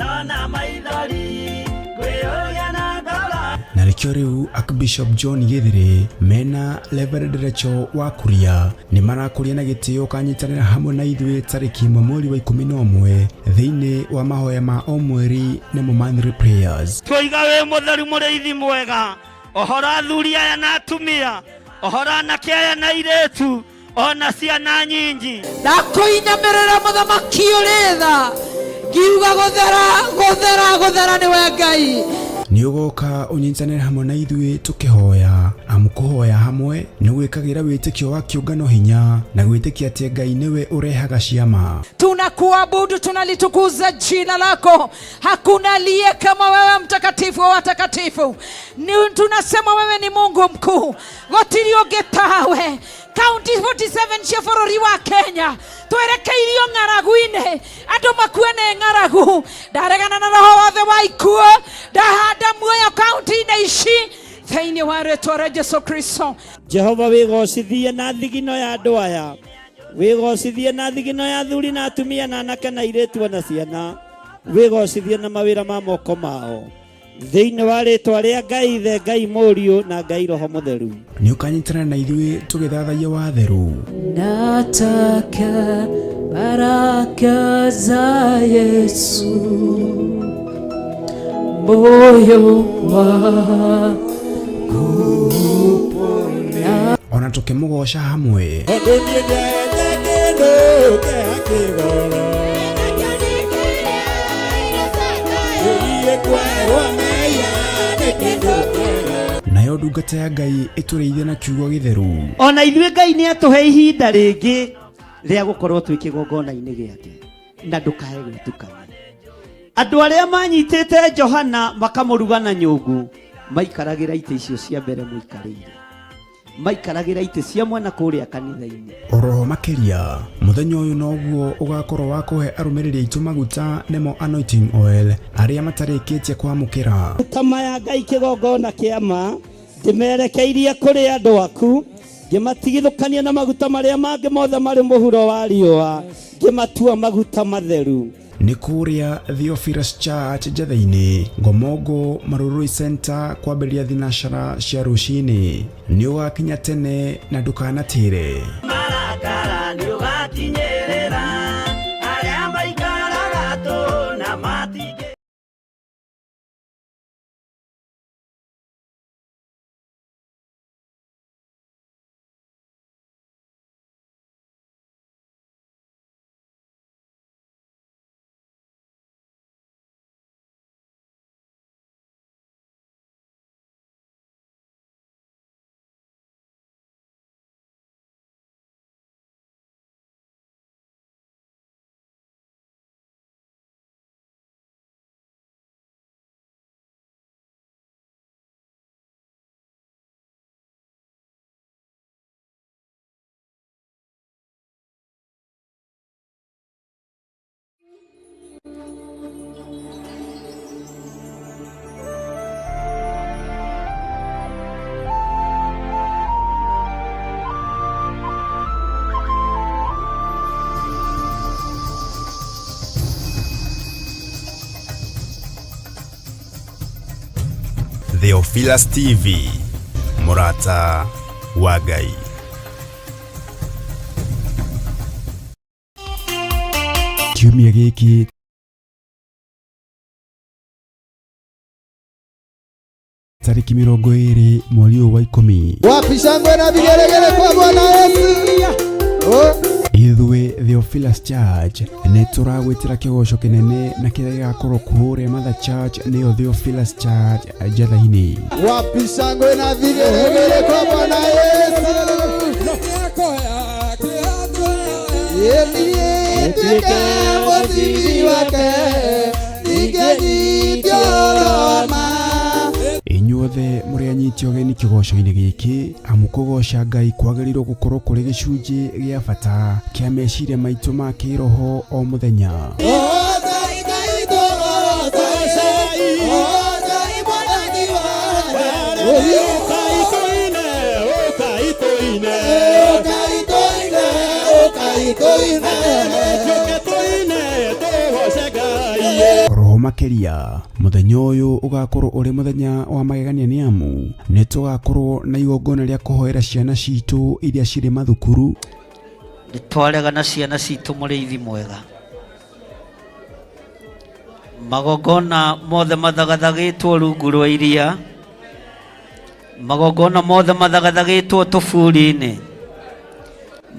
Na rĩkĩo rĩu Archbishop John Gĩthĩrĩ mena Reverend Rachel wa Kuria ni marakũria na gĩtĩo kanyitanĩra hamwe na ithuĩ tarĩki 1 mweri wa 11 thĩinĩ wa mahoya ma o mweri na monthly prayers. Twiga wĩ mũtheru mũrĩithi mwega, ohora athuri aya na atumia, ohora anake aya na airĩtu, ona ciana nyingi. Ndakwĩinamĩrĩra mũthamaki ũrĩ tha, ngiuga gũthera nĩwe Ngai. Ni ugoka unyitanĩre hamwe na ithuĩ tukihoya, amukuhoya hamwe ni gwĩkagĩra wĩtĩkio wa kĩũngano hinya na gwĩtĩkia atĩ Ngai niwe urehaga ciama. Tunakuabudu, tunalitukuza jina lako. Hakuna aliye kama wewe, mtakatifu wa watakatifu. Tunasema wewe ni Mungu mkuu, gotiri ũngĩ tawe. County 47 cia bũrũri wa Kenya twerekeirio ng'aragu-inĩ, andũ makuene ng'aragu. Ndaregana na roho wothe wa ikuo, ndahanda muoyo kaunti-inĩ ici thĩinĩ wa rĩĩtwa rĩa Jesũ Kristo. Jehova wĩgocithie na thigino ya andũ aya, wĩgocithie na thigino ya athuri na atumia na anake na airĩtu na ciana, wĩgocithie na mawĩra ma moko mao thĩinĩ wa rĩĩtwa rĩa Ngai Ithe, Ngai Mũriũ na Ngai Roho Mũtheru. Ni ũkanyitanĩra na ithuĩ tũgĩthathaia watheru. Nataka baraka za Yesu moyo wangu, ona tũkĩmũgoca hamwe. Nayo ndungata ya Ngai ĩtũrĩithie na kiugo gĩtheru. Ona ithuĩ Ngai nĩ atũhe ihinda rĩngĩ rĩa gũkorwo twĩ kĩgongona-inĩ gĩake, na ndũkae gwĩtukania. Andũ arĩa manyitĩte Johana makamũruga na nyũngũ maikaragĩra itĩ icio cia mbere mũikarĩire, maikaragĩra itĩ cia mwena kũrĩa kanitha-inĩ. Oroho makĩria mũthenya ũyũ noguo ũgakorwo wa kũhe arũmĩrĩri aitũ maguta nemo anointing oil arĩa matarĩkĩtie kwamũkĩra. Kama ya Ngai kĩgongona kĩama ndĩmerekeirie kũrĩ andũ aku, ngĩmatigithũkania na maguta marĩa mangĩ mothe marĩ mũhuro wa riũa, ngĩmatua maguta matheru. Nĩ kũrĩa Theophilus Church Njatha-inĩ, Ngomongo Marurui Center, kwambĩrĩria thinacara cia rũcinĩ. Nĩ ũgakinya tene na ndũkanatĩre. Marakara nĩ ũgakinyĩrĩra arĩa maikaraga tũ na matigĩ. Theophilus TV, Murata wa Ngai. Kiumia gĩkĩ tarĩki 20 mweri wa 10. Wapi shangwe na vigelegele kwa Bwana Yesu. Ithuĩ Theophilus Church nĩ tũragwĩtĩra kĩgoco kĩnene na kĩrĩa gĩgakorwo kũrĩa Mother Church, nĩyo Theophilus Church Njatha-inĩ. Wapi shangwe na vigelegele kwa Bwana Yesu. Eke mosibi wake Nigeni dioroma Inyuothe muri anyiti ogeni kigoco-ini giki amukugoca Ngai kwagĩrĩirwo gũkorwo kũrĩ gĩcunjĩ gĩa bata kĩa meciria maitũ ma kĩroho o mũthenya. Roho makeria muthenya uyu ugakorwo uri muthenya wa magegania ni amu ni tugakorwo na igongona ria kuhoera ciana citu iria ciri mathukuru. Nitwarega na ciana citu muriithi mwega. Magongona mothe mathagathagitwo rungu rwa iria. Magongona mothe mathagathagitwo tuburi-ini.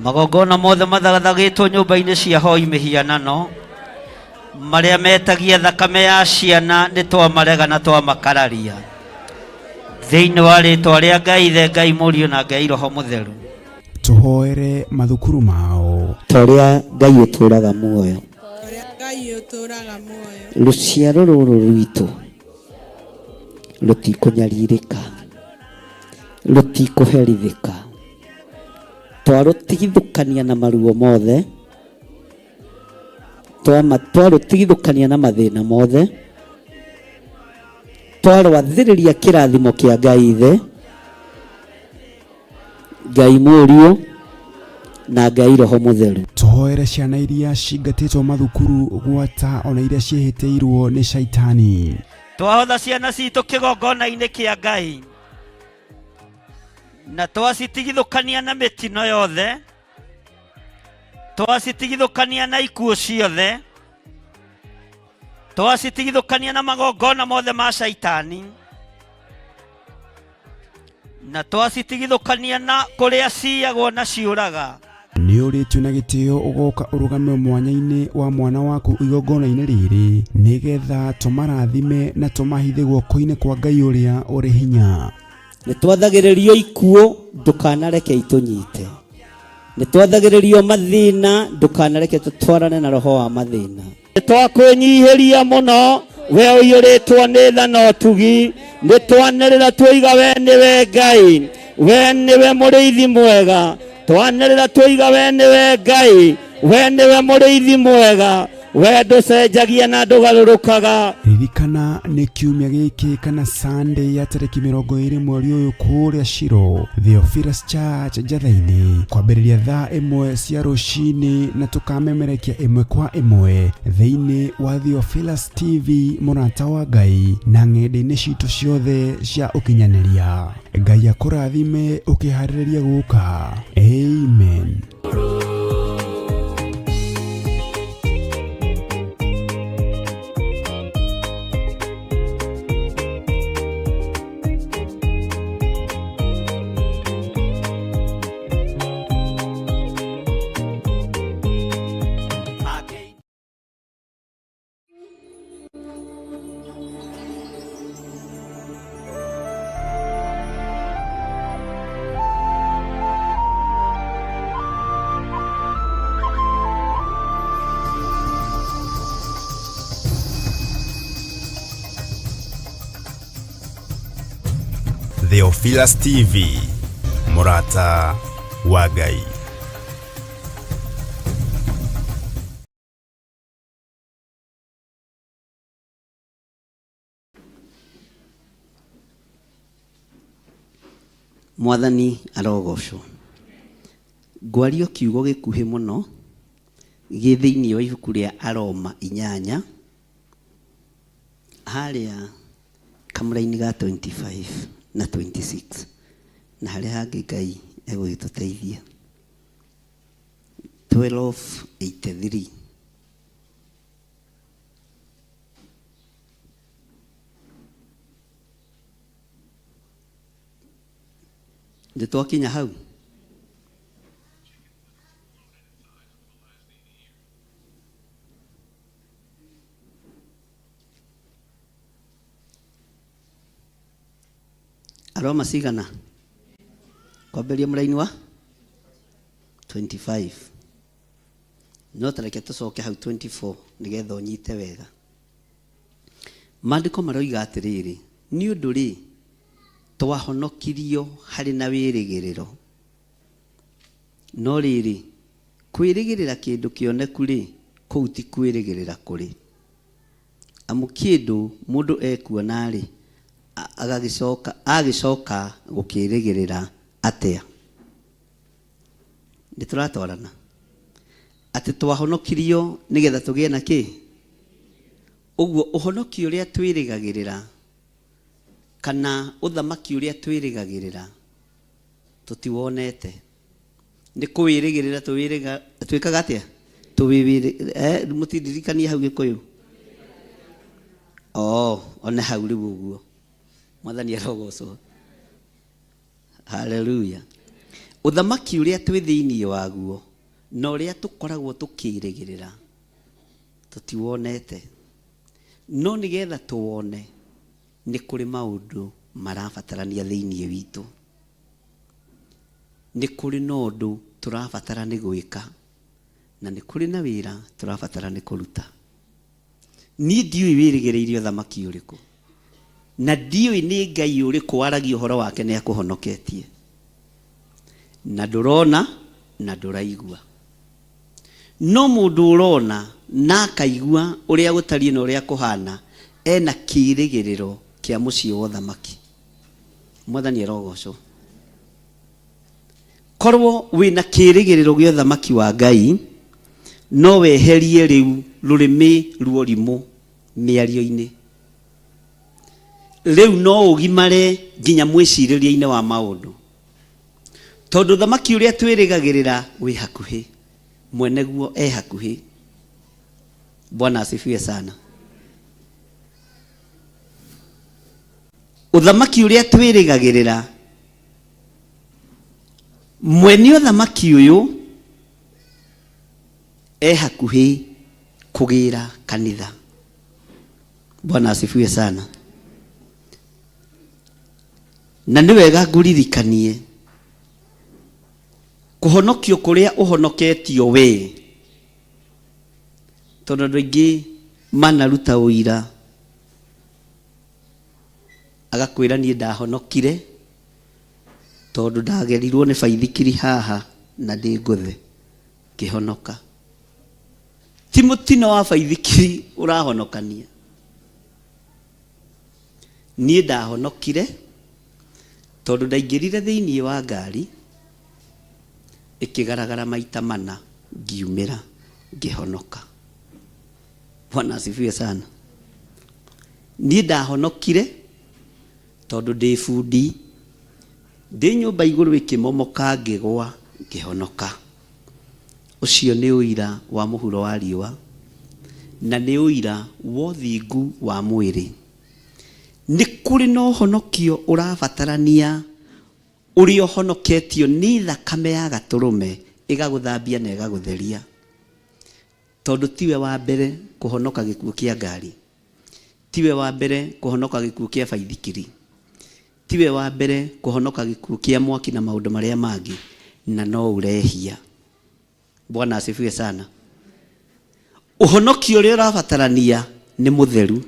Magongona mothe mathagathagitwo nyumba-ini cia hoi mihianano. Maria metagia thakame ya ciana ni twamarega na twamakararia thiini wa ritwa ria Ngai the Ngai Mũriũ na Ngai Roho Mũtheru. Tuhoere mathukuru mao toria Ngai uturaga muoyo ruciaro ruru rwitu rutikunyariirika rutikuherithika twarutigithukania na maruo mothe twarutigithukania na mathina mothe twarwathĩrĩria kĩrathimo kĩa Ngai Ithe Ngai Mũriũ na Ngai Roho Mũtheru. Tuhoere ciana iria cingatĩtwo mathukuru gwata ona iria ciĩhĩtĩirwo nĩ shaitani. Twahotha ciana citũ kĩgongona-inĩ kĩa Ngai na twacitigithũkania na mĩtino yothe, twacitigithũkania na ikuũ ciothe, twacitigithũkania na magongona mothe ma shaitani, na twacitigithũkania na kũrĩa ciyagwo na ciũraga. Nĩ ũrĩtio na gĩtĩo ũgoka ũrũgame mwanya-inĩ wa mwana waku igongona-inĩ rĩrĩ nĩgetha tũmarathime na tũmahithe guoko-inĩ kwa Ngai ũrĩa ũrĩ hinya. Nĩtwathagĩrĩrio ikuũ ndũkanareke itũnyite. Nĩtwathagĩrĩrio mathĩna ndũkanareke tũtwarane na roho wa mathĩna. Nĩtwakwĩnyihĩria mũno we ũiyũrĩtwo nĩ tha na ũtugi. Nĩtwanĩrĩra tuoiga we nĩwe Ngai, we nĩwe mũrĩithi mwega. Twanĩrĩra tuoiga we nĩwe Ngai, we nĩwe mũrĩithi mwega. We ndũcenjagia na ndũgarũrũkaga. Ririkana nĩ kiumia gĩkĩ kana Sunday ya tarĩki 20 mweri ũyũ kũrĩa Shiro Theophilus Church Njatha-inĩ kwambĩrĩria thaa 1 cia rũcinĩ na tũkamemerekia 1 kwa 1 thĩinĩ wa Theophilus TV mũrata wa Ngai na ng'enda-inĩ citũ ciothe cia ũkinyanĩria. Ngai akũrathime ũkĩharĩrĩria gũka. Amen. Theophilus TV mũrata wa Ngai. Mwathani arogocwo. Ngwario kiugo gĩkuhĩ mũno gĩ thĩinĩ wa ibuku rĩa Aroma 8 harĩa kamũra-inĩ ga 25 na 26 na harĩa hangĩ Ngai egũgĩtũteithia. 12:83 Nĩtwakinya hau. Aroma cigana? Kwambĩrĩria mũraini wa 25. no tareke tucoke hau 24 nigetha unyite wega. Maandiko maroiga atiriri, ni undu ri twahonokirio hari na wirigiriro. No riri kwirigirira kindu kioneku ri kou ti kwirigirira kuri. Amu kindu mundu ekuona ri agicoka gukirigirira atia. Nitũratwarana ati twahonokirio nigetha tugie na ki. Uguo uhonokio uria twirigagirira kana uthamaki uria twirigagirira tutiwonete. Ni kuwirigirira twikaga atia mutindirikania hau Gikuyu. One hau riu uguo Mwathani arogocwo. Hallelujah. Uthamaki uria twi thiini waguo no uria tukoragwo tukirigirira tutiwonete. No nigetha tuwone ni kuri maundu marabatarania thiini witu. Ni kuri nondu turabatara ni gwika na ni kuri na wira turabatara ni kuruta. Ni ndiui wirigiriire uthamaki uriku na ndiui ni Ngai uriku waragia uhoro wake ni akuhonoketie na ndurona na nduraigua. No mundu urona na akaigua uria gutarie na uria kuhana ena kirigiriro kia mucii wa uthamaki. Mwathani arogocwo. Korwo wina kirigiriro gia uthamaki wa Ngai no weherie riu rurimi ruorimu miario-ini. Riu no ugimare nginya mwiciriria-ini wa maundu tondu uthamaki uria twirigagirira wi hakuhi. Mweneguo hakuhi. Bwana asifiwe sana. Uthamaki uria twirigagirira mwene uthamaki uyu hakuhi kugira kanitha. Bwana asifiwe sana. Na ni wega nguririkanie kuhonokio kuria uhonoketio we. Tondu andu aingi manaruta uira agakwira nie ndahonokire tondu ndagerirwo ni baithikiri haha na ndi nguthe kihonoka. Ti mutino wa baithikiri urahonokania. Nie ndahonokire tondu ndaingirire thiini wa ngari ikigaragara maita mana ngiumira ngihonoka. Bwana asifiwe sana. Nie ndahonokire tondu ndi bundi ndi nyumba iguru ikimomoka ngigwa ngihonoka. Ucio ni uira wa muhuro wa riua na ni uira wa thingu wa mwiri. Ni kuri no honokio urabatarania uri ohonoketio ni thakame ya gaturume igaguthambia na igagutheria. Tondu tiwe wa mbere kuhonoka gikuo kia ngari, tiwe wa mbere kuhonoka gikuo kia baithikiri, tiwe wa mbere kuhonoka gikuo kia mwaki na maundu maria mangi, na no urehia. Bwana asifiwe sana. Uhonokio uria urabatarania ni mutheru.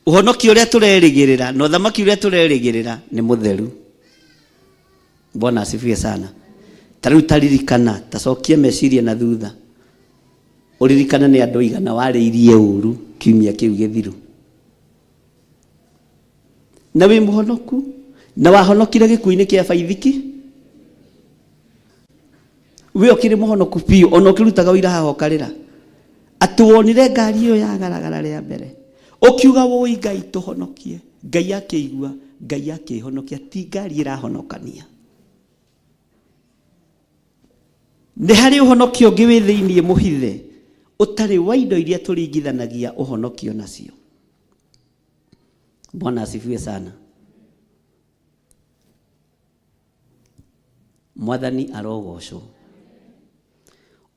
Uhonokio uria turerigirira no thamaki uria turerigirira ni mutheru. Bwana asifiwe sana. Tariu taririkana tacokie meciria na thutha. Uririkana ni andu igana wariirie uru kiumia kiu githiru. Na wi muhonoku na wahonokire gikuini kia baithiki. We okire muhonoku piu ono kirutaga wira haho karira. Atuonire ngari iyo ya garagara ria mbere. Okiuga woi Ngai tuhonokie. Ngai akeigua, Ngai akehonokia, ti ngari irahonokania. Ni hari uhonokio ngi wi thiini muhithe utari wa indo iria turingithanagia uhonokio nacio. Bwana asifiwe sana. Mwathani arogocwo.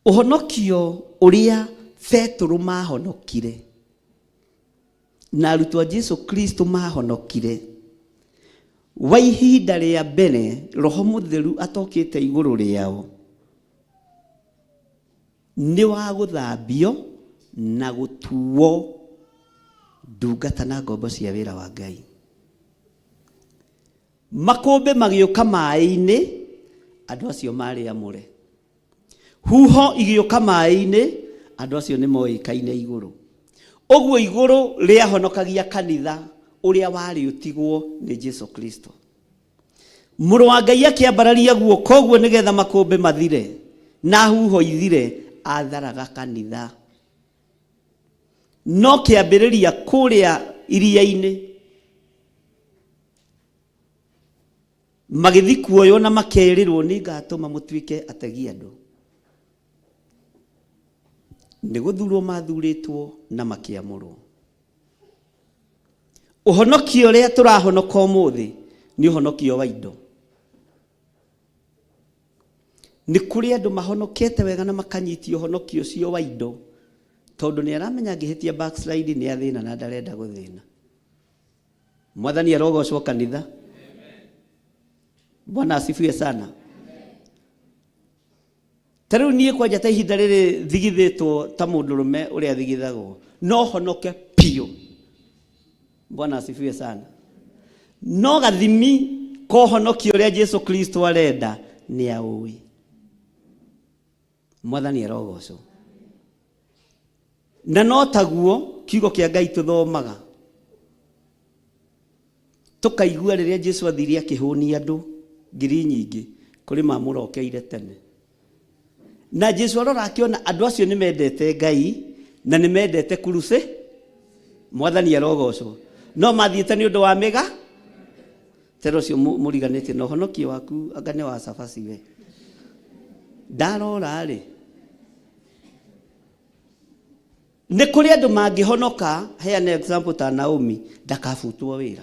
Uhonokio uria Petro mahonokire na arutwo a Jesu Kristo mahonokire wa ihinda ria mbere Roho Mutheru atokite iguru riao nĩ wa gũthambio na gũtuo ndungata na ngombo cia wĩra wa Ngai. Makũmbĩ magĩũka maĩ-inĩ, andũ acio marĩ amũre. Huho igĩũka maĩ-inĩ, andũ acio nĩ moĩkaine igũrũ. Ũguo igũrũ rĩahonokagia kanitha ũrĩa warĩ ũtigwo nĩ Jesu Kristo. Mũrũ wa Ngai akĩambararia guoko ũguo nĩgetha makũmbĩ mathire na huho ithire, atharaga kanitha. No kĩambĩrĩria kũrĩa iria-inĩ magĩthi kuoywo na makerĩrwo nĩ ngatũma mũtuĩke ategi andũ. Nĩ gũthurwo mathurĩtwo na makĩamũrwo. Ũhonokio ũrĩa tũrahonoka ũmũthĩ nĩ ũhonokio wa indo. Nĩ kũrĩ andũ mahonokete wega na makanyitio ũhonokio ũcio wa indo, tondũ nĩ aramenya angĩhĩtia backslide nĩ athĩna na ndarenda gũthĩna. Mwathani arogocwo kanitha. Bwana asifiwe sana. Tarĩu niĩ kwanja ta ihinda rĩrĩ thigithĩtwo ta mũndũrũme ũrĩa thigithagwo, no honoke piũ. Bwana asifiwe sana. No gathimi kohonokio ũrĩa Jesu Kristo arenda nĩ aũĩ. Mwathani arogocwo. Na no taguo kiugo kĩa Ngai tũthomaga, tũkaigua rĩrĩa Jesu athirie akĩhũnia andũ ngiri nyingĩ kũrĩ mamũrokeire tene. Na Jesu arora akĩona andũ acio nĩ mendete Ngai na nĩ mendete kuruse. Mwathani arogocwo. No mathiĩte nĩ ũndũ wa mĩga. Tero ũcio mũriganĩtie na ũhonokio waku anga nĩ wa cabaci we. Ndarora rĩ, nĩ kũrĩ andũ mangĩhonoka, heane example ta Naomi, ndakabutwo wĩra.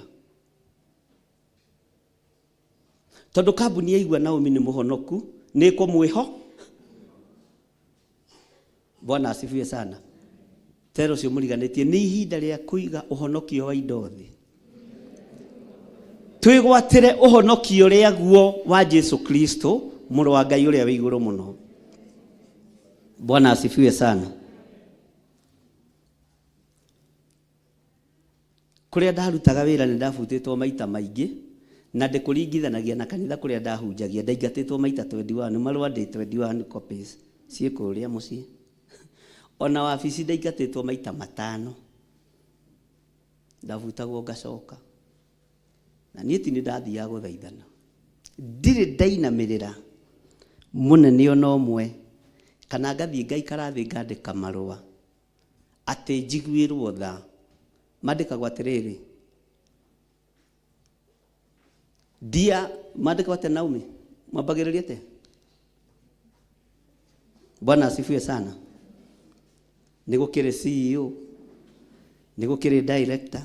Tondũ kambuni yaigua Naomi nĩ mũhonoku, nĩ kũmwĩho. Bwana asifiwe sana. Tero ũcio mũriganĩtie, nĩ ihinda rĩa kũiga ũhonokio wa indo thĩ. Twĩgwatĩre ũhonokio ũrĩa guo wa Jesu Kristo, mũrũ wa Ngai ũrĩa wĩ igũrũ mũno. Bwana asifiwe sana. Kũrĩa ndarutaga wĩra nĩ ndabutĩtwo maita maingĩ, na ndĩkũringithanagia na kanitha kũrĩa ndahunjagia ndaingatĩtwo maita 21, marũa ndĩ 21 copies ciĩ kũrĩa mũciĩ. Ona wabici ndaingatĩtwo maita 5, ndabutagwo ngacoka. Na niĩ ti nĩ ndathiaga gũthaithana, ndirĩ ndainamĩrĩra mũnene ona ũmwe, kana ngathiĩ ngaikara thĩ ngandĩka marũa atĩ njiguĩrwo tha. Mandĩkagwo atĩrĩrĩ, dia mandĩkagwo atĩ Naomi, mwambagĩrĩria atĩ. Bwana asifiwe sana. Nĩ gũkĩrĩ CEO, nĩ gũkĩrĩ director.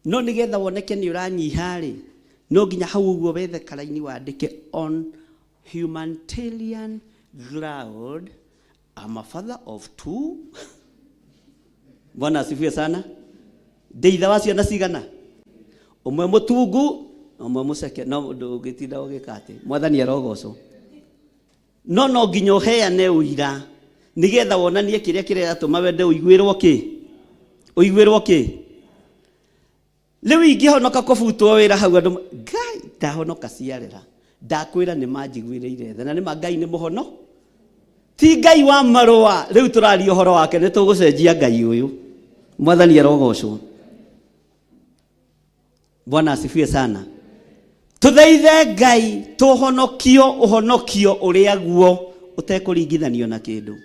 No nĩgetha woneke nĩ ũranyiha rĩ, no nginya hau ũguo wethe karaini wandĩke on humanitarian ground, I'm a father of 2. Bwana asifiwe sana. Ndeitha wa ciana cigana? Ũmwe mũtungu, ũmwe mũceke, no ndũgĩtinda ũgĩkate. Mwathani arogocwo. No nginya ũheane ũira nĩgetha wonanie kĩrĩa kĩratũma wende ũiguĩrwo kĩ? Ũiguĩrwo kĩ? Rĩu ingĩhonoka kũbutwo wĩra hau andũ, Ngai ndahonoka ciarĩra. Ndakwĩra nĩ manjiguĩrĩire tha na nĩ ma Ngai nĩ mũhono. Ti Ngai wa marũa, rĩu tũraria ũhoro wake nĩ tũgũcenjia Ngai ũyũ. Mwathani arogocwo. Bwana asifiwe sana. Tũthaithe Ngai tũhonokio ũhonokio ũrĩa guo ũtekũringithanio na kĩndũ.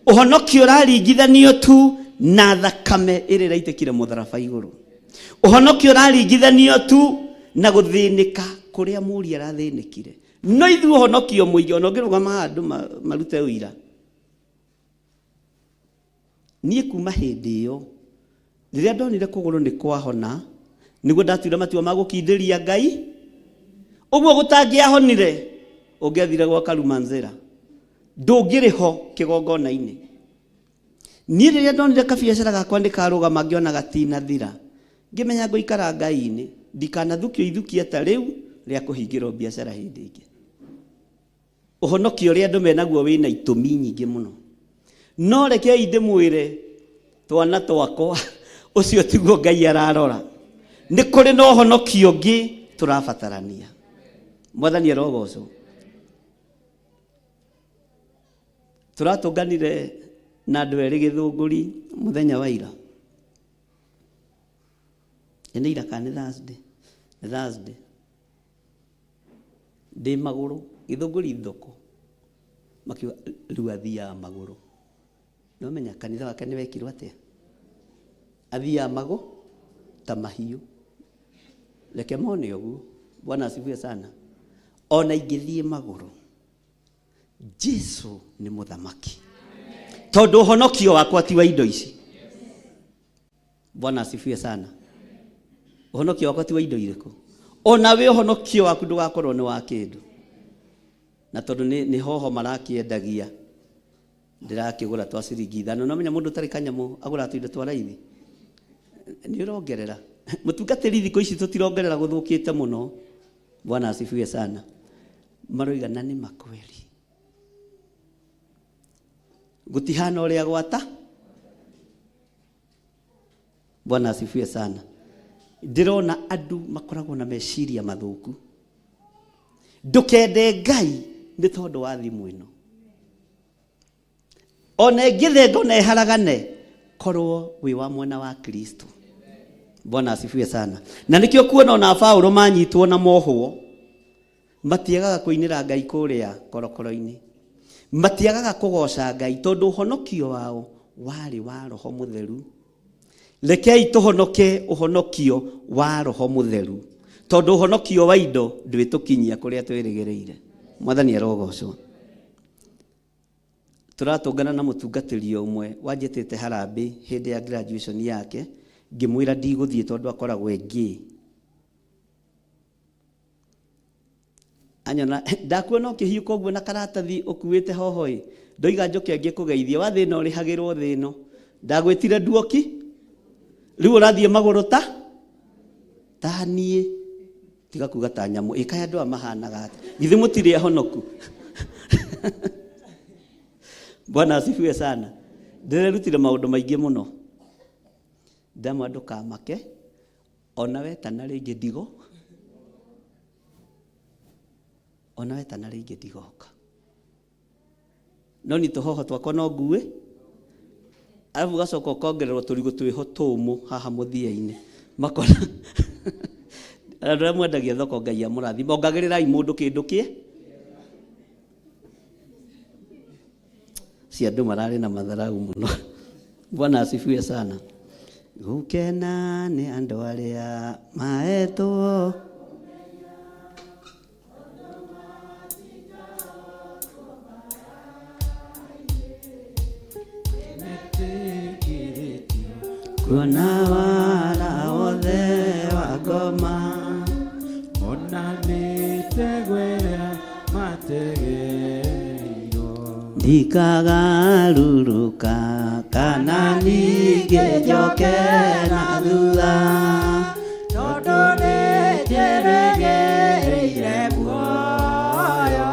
Ũhonokio ũraringithanio tu na thakame ĩrĩa ĩraitĩkire mũtharaba igũrũ. Ũhonokio ũraringithanio tu na gũthĩnĩka kũrĩa mũriũ arathĩnĩkire. No ithuĩ ũhonokio mũingĩ ona ũngĩrũgama andũ marute ũira. Niĩ kuma hĩndĩ ĩyo rĩrĩa ndonire kũgũrũ nĩ kwahona, nĩguo ndatuire matua ma gũkindĩria Ngai. Ũguo gũtangĩahonire ũngĩathire gwa Karumanzera, ndũngĩrĩ ho kĩgongona-inĩ. Niĩ rĩrĩa ndonire kabiacara gakwa nĩkarũgama ngĩona gatinathira, ngĩmenya ngũikara Ngai-inĩ ndikanathukio ithukia ta rĩu rĩa kũhingĩrwo biacara hĩndĩ ĩngĩ. uhonokio ria andu menaguo wina itumi nyingi muno no rekei ndimwire twana twakwa ucio tiguo Ngai ararora ni kuri no honokio ngi turabatarania mwathani arogocwo turatunganire na andu eri Githunguri muthenya wa ira ene ira kana Thursday ndi maguru Githunguri thoko makiwa riu athia maguru no menya kanitha wake ni wekirwo atia athia mago ta mahiu leke mone uguo Bwana asifiwe sana ona ingithie maguru Jesu ni muthamaki tondu honokio wakwa ti wa indo ici Bwana asifiwe sana honokio wakwa ti wa indo iriku ona we honokio waku ndugakorwo ni wa kindu na tondu ni hoho marakiendagia ndirakigura twa ciringi 5 no menya mundu tari kanyamu agura tuindo twa raithi ni urongerera mutungatiri thiko ici tutirongerera guthukite muno Bwana asifiwe sana maroiga na ni makweli gutihana uria gwata Bwana asifiwe sana ndirona andu makoragwo na meciria mathuku ndukende Ngai ni tondu wa thimu ino ona ngithengo na haragane korwo wi wa mwana wa Kristo Bwana asifiwe sana na nikio kuona ona Paulo manyitwo na mohwo matiagaga kuinira Ngai kuria korokoro-ini matiagaga kugoca Ngai tondu honokio wao wari wa Roho Mutheru rekei tuhonoke uhonokio wa Roho Mutheru tondu uhonokio wa indo ndwitukinyia kuria twirigereire mwathani arogocwo turatungana na mutungatiri umwe wanjitite harambi hindi ya graduation yake ngimwira ndiguthie tondu akoragwo engi anyona ndakuona ukihiuka uguo na karatathi ukuite hohoi ndoiga njoke ngikugeithia wa thina uri hagirwo thino ndagwitire nduoki riu urathie maguru ta nie tiga kuga ta nyamu ikaya andu amahanaga ati githi mutiri ahonoku Bwana asifiwe sana ndirerutire maundu maingi muno ndamwe andu kamake ona we tana ringi ndigo ona we tana ringi ndigoka no ni tuhoho twakwa no ngue arabu gacoka kongererwo turigo twiho tumu haha muthia-ini makona andu mwendagia thoko Ngai amurathi mongagirirai mundu kindu kie si andu marari na matharau muno Bwana asifiwe sana gukena ni andu aria maetwo kuna wala othe wa ngoma ona nitegwera mategeiro ndikagaruruka kana ninge njoke na thutha tondu nĩnjeregeire muoyo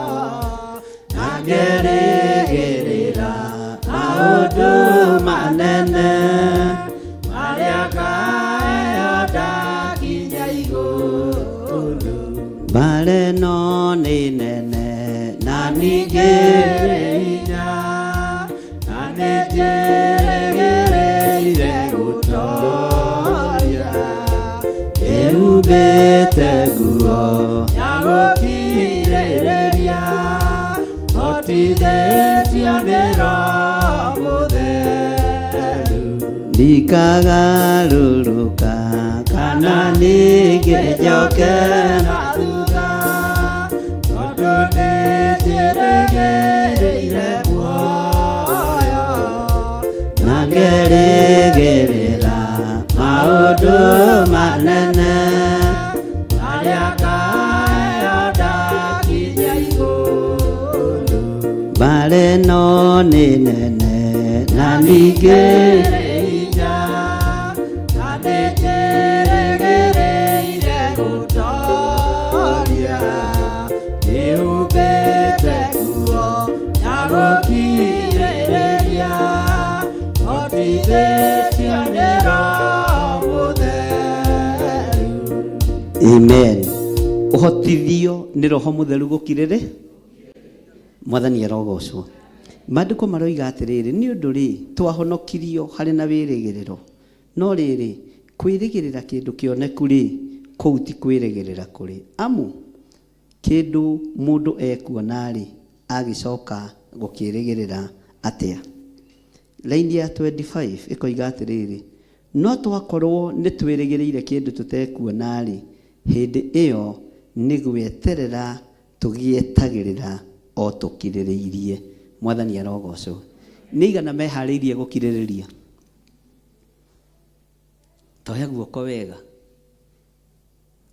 na ngerĩgĩrĩra maũndũ manene Bale no ni nene na nigereira na nigereire gutoria erubete guo yagokireria otidetia nero mutheru ndikagaruruka kana nigejoke na thutha tondu nĩnjeregeire muoyo na ngerĩgĩrĩra maũndũ manene marĩa ngaheo ndakinya igũrũ mbarĩ no nĩ nene na ningĩ Ubete Amen. Uhotithio ni roho mutheru gukirire mwathani arogocwo. Maandiko maroiga atiriri ni undu ri twahonokirio hari na wirigiriro no riri kwirigirira kindu kioneku ri kou ti kwirigirira kuri amu kindu mundu ekuona ri agicoka gukirigirira atia. Laini ya 25 ikoiga atiriri no twakorwo ni twirigirire kindu tutekuona ri hindi iyo ni gweterera tugietagirira o tukiririirie. Mwathani arogocwo. Ni igana mehariirie gukiririria toya guoko wega.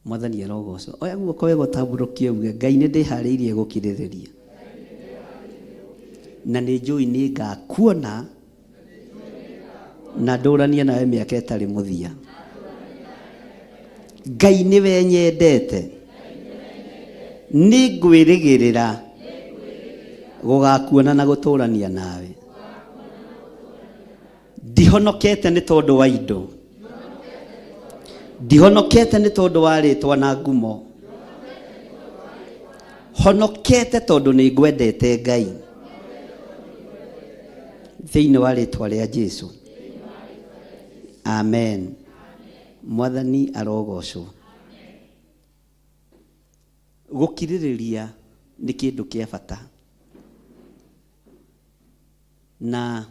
Mwathani arogocwo. Oya guoko wega utamburukie uge Ngai ni ndihariirie gukiririria na ni njui ni ngakuona na ndurania nawe miaka itari muthia. Ngai niwe nyendete ni ngwirigirira gugakuona na guturania nawe. Ndihonokete ni tondu wa indo, ndihonokete ni tondu wa ritwa na ngumo, honokete tondu ni ngwendete Ngai thiini wa ritwa ria Jesu. Amen. Mwathani arogocwo. Gukiririria ni kindu kia bata na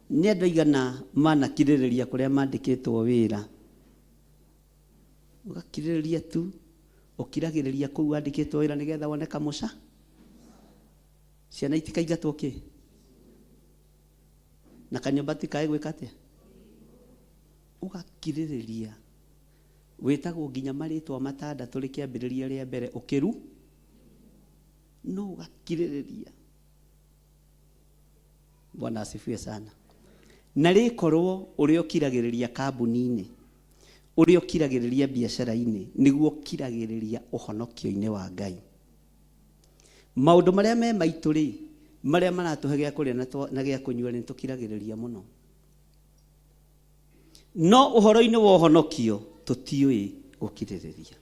ni andu igana manakiririria kuria mandikitwo wira. Ugakiririria tu ukiragiriria kou wandikitwo wira nigetha wone kamuca. Ciana itikaigatwo ki na kanyumba tikae gwika atia. Ugakiririria witagwo nginya maritwa matandatu rikiambiriria ria mbere ukiru no ugakiririria. Bwana asifiwe sana. Na rikorwo uri ukiragiriria kambuni-ini, uri ukiragiriria biashara-ini, niguo ukiragiriria uhonokio-ini wa Ngai. Maundu maria me maitu ri maria maratuhe gia kuria na gia kunyua ni tukiragiriria muno. No uhoro-ini wa uhonokio tutiui gukiririria,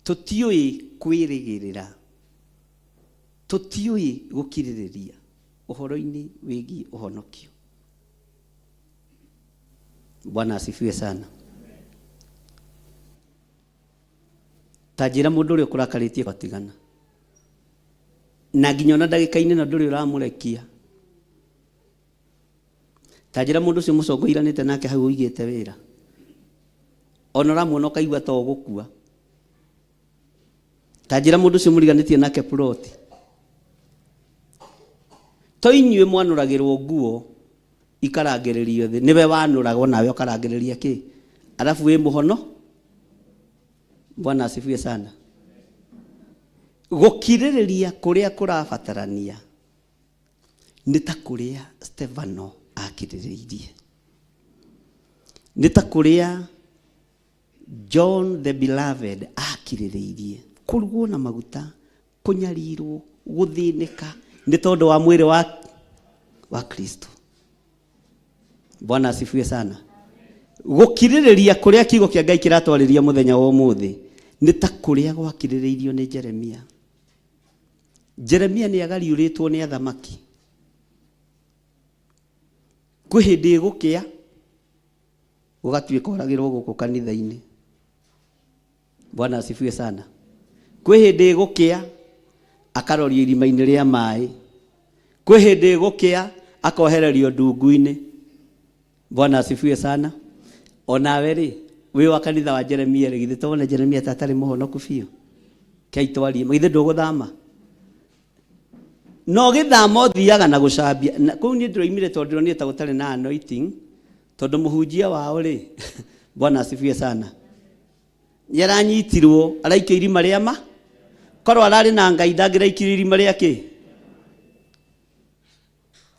tutiui kwirigirira, tutiui gukiririria uhoro-ini wigi uhonokio. Bwana asifiwe sana. Tajira mundu uri ukurakaritie batigana na nginya na ndagika-ini na nduri uramurekia. Tajira mundu ucio mucongoiranite nake hau uigite wira ona ramuona ukaigua ta ugukua. Tajira mundu ucio muriganitie nake ploti to inyue mwanuragirwo nguo ikarangiririo thi niwe wanuragwo nawe ukarangiriria ki alafu we muhono. Bwana asifiwe sana. Gukiririria kuria kurabatarania ni ta kuria Stefano akiririirie, ni ta kuria John the Beloved akiririirie. Kurugwo na maguta, kunyarirwo, guthinika ni tondu wa mwiri wa Kristo. Bwana asifiwe sana. Gukiririria kuria kigo kia Ngai kiratwariria muthenya wa umuthi ni ta kuria gwakiririirio ni Jeremia. Jeremia ni agariuritwo ni athamaki. Kwi hindi igukia ugatuika uragirwo guku kanitha-ini. Bwana asifiwe sana. Kwi hindi igukia akarorio irima-ini ria mai. Kwi hindi igukia akohererio ndungu-ini. Bwana asifiwe sana. Onawe ri wi wa kanitha wa Jeremia ri githito wona Jeremia tatari muhonoku biu kaitwari githe nduguthama no githama uthiaga na gucambia kuu ni ndiroimire tondu ni ta gutari na anointing tondu muhunjia wao ri Bwana asifiwe sana. Yaranyitirwo araikio irima ria ma korwo arari na Ngai ndangiraikio irima ria ki.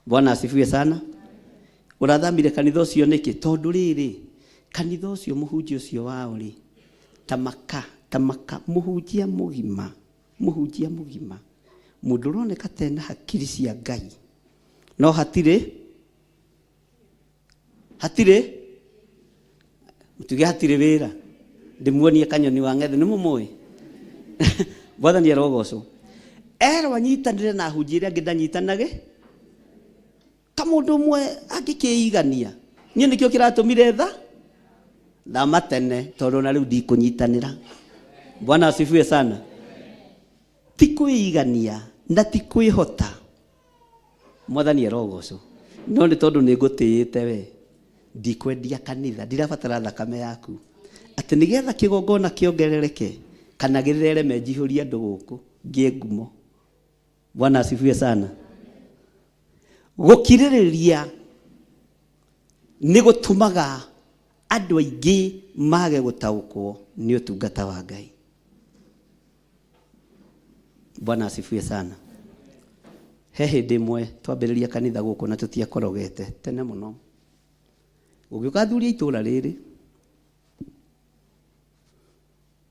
Bwana asifiwe sana. Urathamire kanitha ucio niki tondu riri kanitha ucio muhunjia ucio wao ri tamaka muhunjia mugima mundu uroneka tena hakiri cia Ngai no hatire mutuge hatire wira ndimuonie kanyoni wa ngethe nimumui Bwathani arogocwo ero anyitanire na hunjire angi ndanyitanage kamundu mwe angikiigania nie nikio kiratumire tha matene tondu na riu ndikunyitanira. Bwana asifiwe sana. Tikuigania na tikwihota. Mwathani arogocwo no ni tondu ningutiite we ndikwendia kanitha ndirabatara thakame yaku ati nigetha kigongona kiongerereke kana girere menjihuria andu guku ngie ngumo. Bwana asifiwe sana. Gukiririria ni gutumaga andu aingi mage gutaukwo ni utungata wa Ngai. Bwana asifiwe sana. He hindi imwe twambiriria kanitha guku na tutiakorogete tene muno. Ugiuka thuria itura riri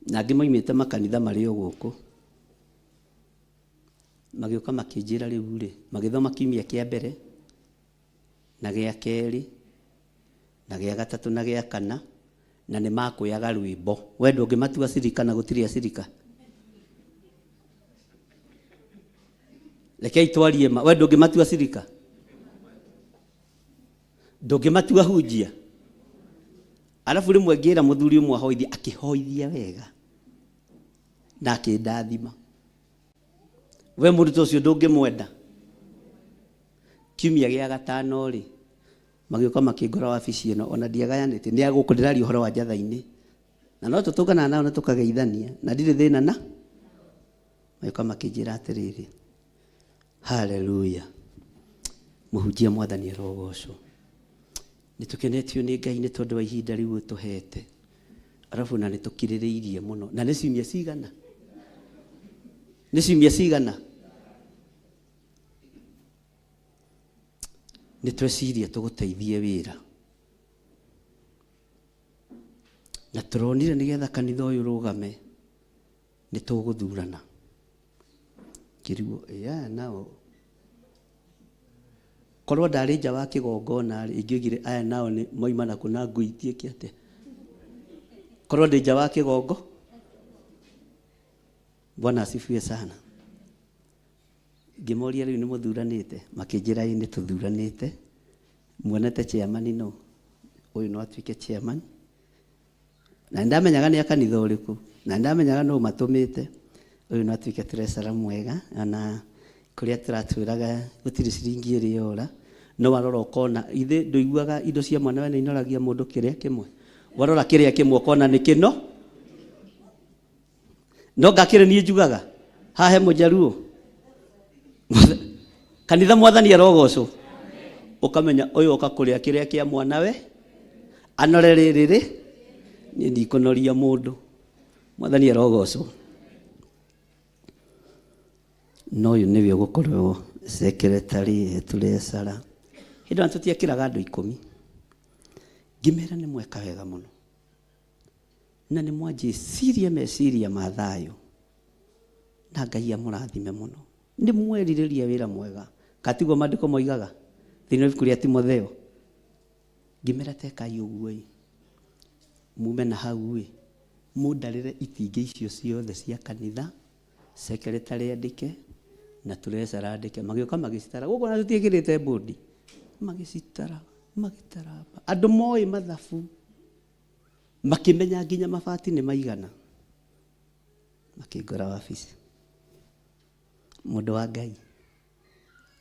na angĩ moimĩte makanitha marĩ o gũkũ magĩũka makĩnjĩra rĩu rĩ magĩthoma kiumia kĩa mbere na gĩa kerĩ na gĩa gatatũ na gĩa kana na nĩ makwĩaga rwĩmbo. Wendo ũngĩmatua cirika na gũtirĩ acirika rekei twarie wendo ũngĩmatua cirika ndũngĩmatua hunjia. Alafu rĩmwe ngĩra mũthuri ũmwe ahoithia akĩhoithia wega na akĩndathima. We mũrutwo ũcio ndũngĩmwenda. Kiumia gĩa gatano rĩ magĩũka makĩngora wabici ĩno ona ndiagayanĩte nĩ agũkũ ndĩraria ũhoro wa njatha-inĩ na no tũtũngana nao na tũkageithania na ndirĩ thĩna na magĩũka makĩnjĩra atĩrĩrĩ haleluya mũhunjia Mwathani arogocwo nitukenetio ni Ngai ni tondu wa ihinda riu utuhete arafu na nitukiririirie muno na ni ciumia cigana nitweciria tuguteithie wira na turonire nigetha kanitha uyu rugame nituguthurana kiriwo nao korwo ndarĩ nja wa kĩgongona ingĩgire aya nao nĩ moima na kuna nguitie kĩate korwo ndĩ nja wa kĩgongo. Bwana asifiwe sana. Ngĩmoria rĩu nĩ mũthuranĩte makĩnjĩra ĩ nĩ tũthuranĩte muonete chairman no ũyũ no atuĩke chairman na ndamenyaga nĩ akanitha ũrĩkũ na ndamenyaga no matũmĩte ũyũ no atuĩke treasurer mwega na kuria turatwiraga gutiri ciringi iri yora no warora ukona ithe nduiguaga indo cia mwana we inoragia mundu kiria kimwe warora kiria kimwe ukona ni kino no ngakire nie njugaga hahe mujaruo kanitha Mwathani arogocwo ukamenya uyu oka kuria kiria kia mwana we anore riri ni ndikunoria mundu. Mwathani arogocwo no uyu niwe gukorwo secretary treasurer hindo tutiakiraga andu 10 ngimera ni mweka wega muno na ni mwanjiciria meciria ma thayo na Ngai amurathime muno ni mweririria wira mwega katigwo mandiko moigaga thini ibuku ria Timotheo ngimera tekai uguo mume na hau mundarire itinge icio ciothe cia kanitha secretary andike na treasurer andike magioka magicitara guko na tutiekirite bodi magicitara magitaraba andu moi mathabu makimenya nginya mabati ni maigana makingora wabici mundu wa Ngai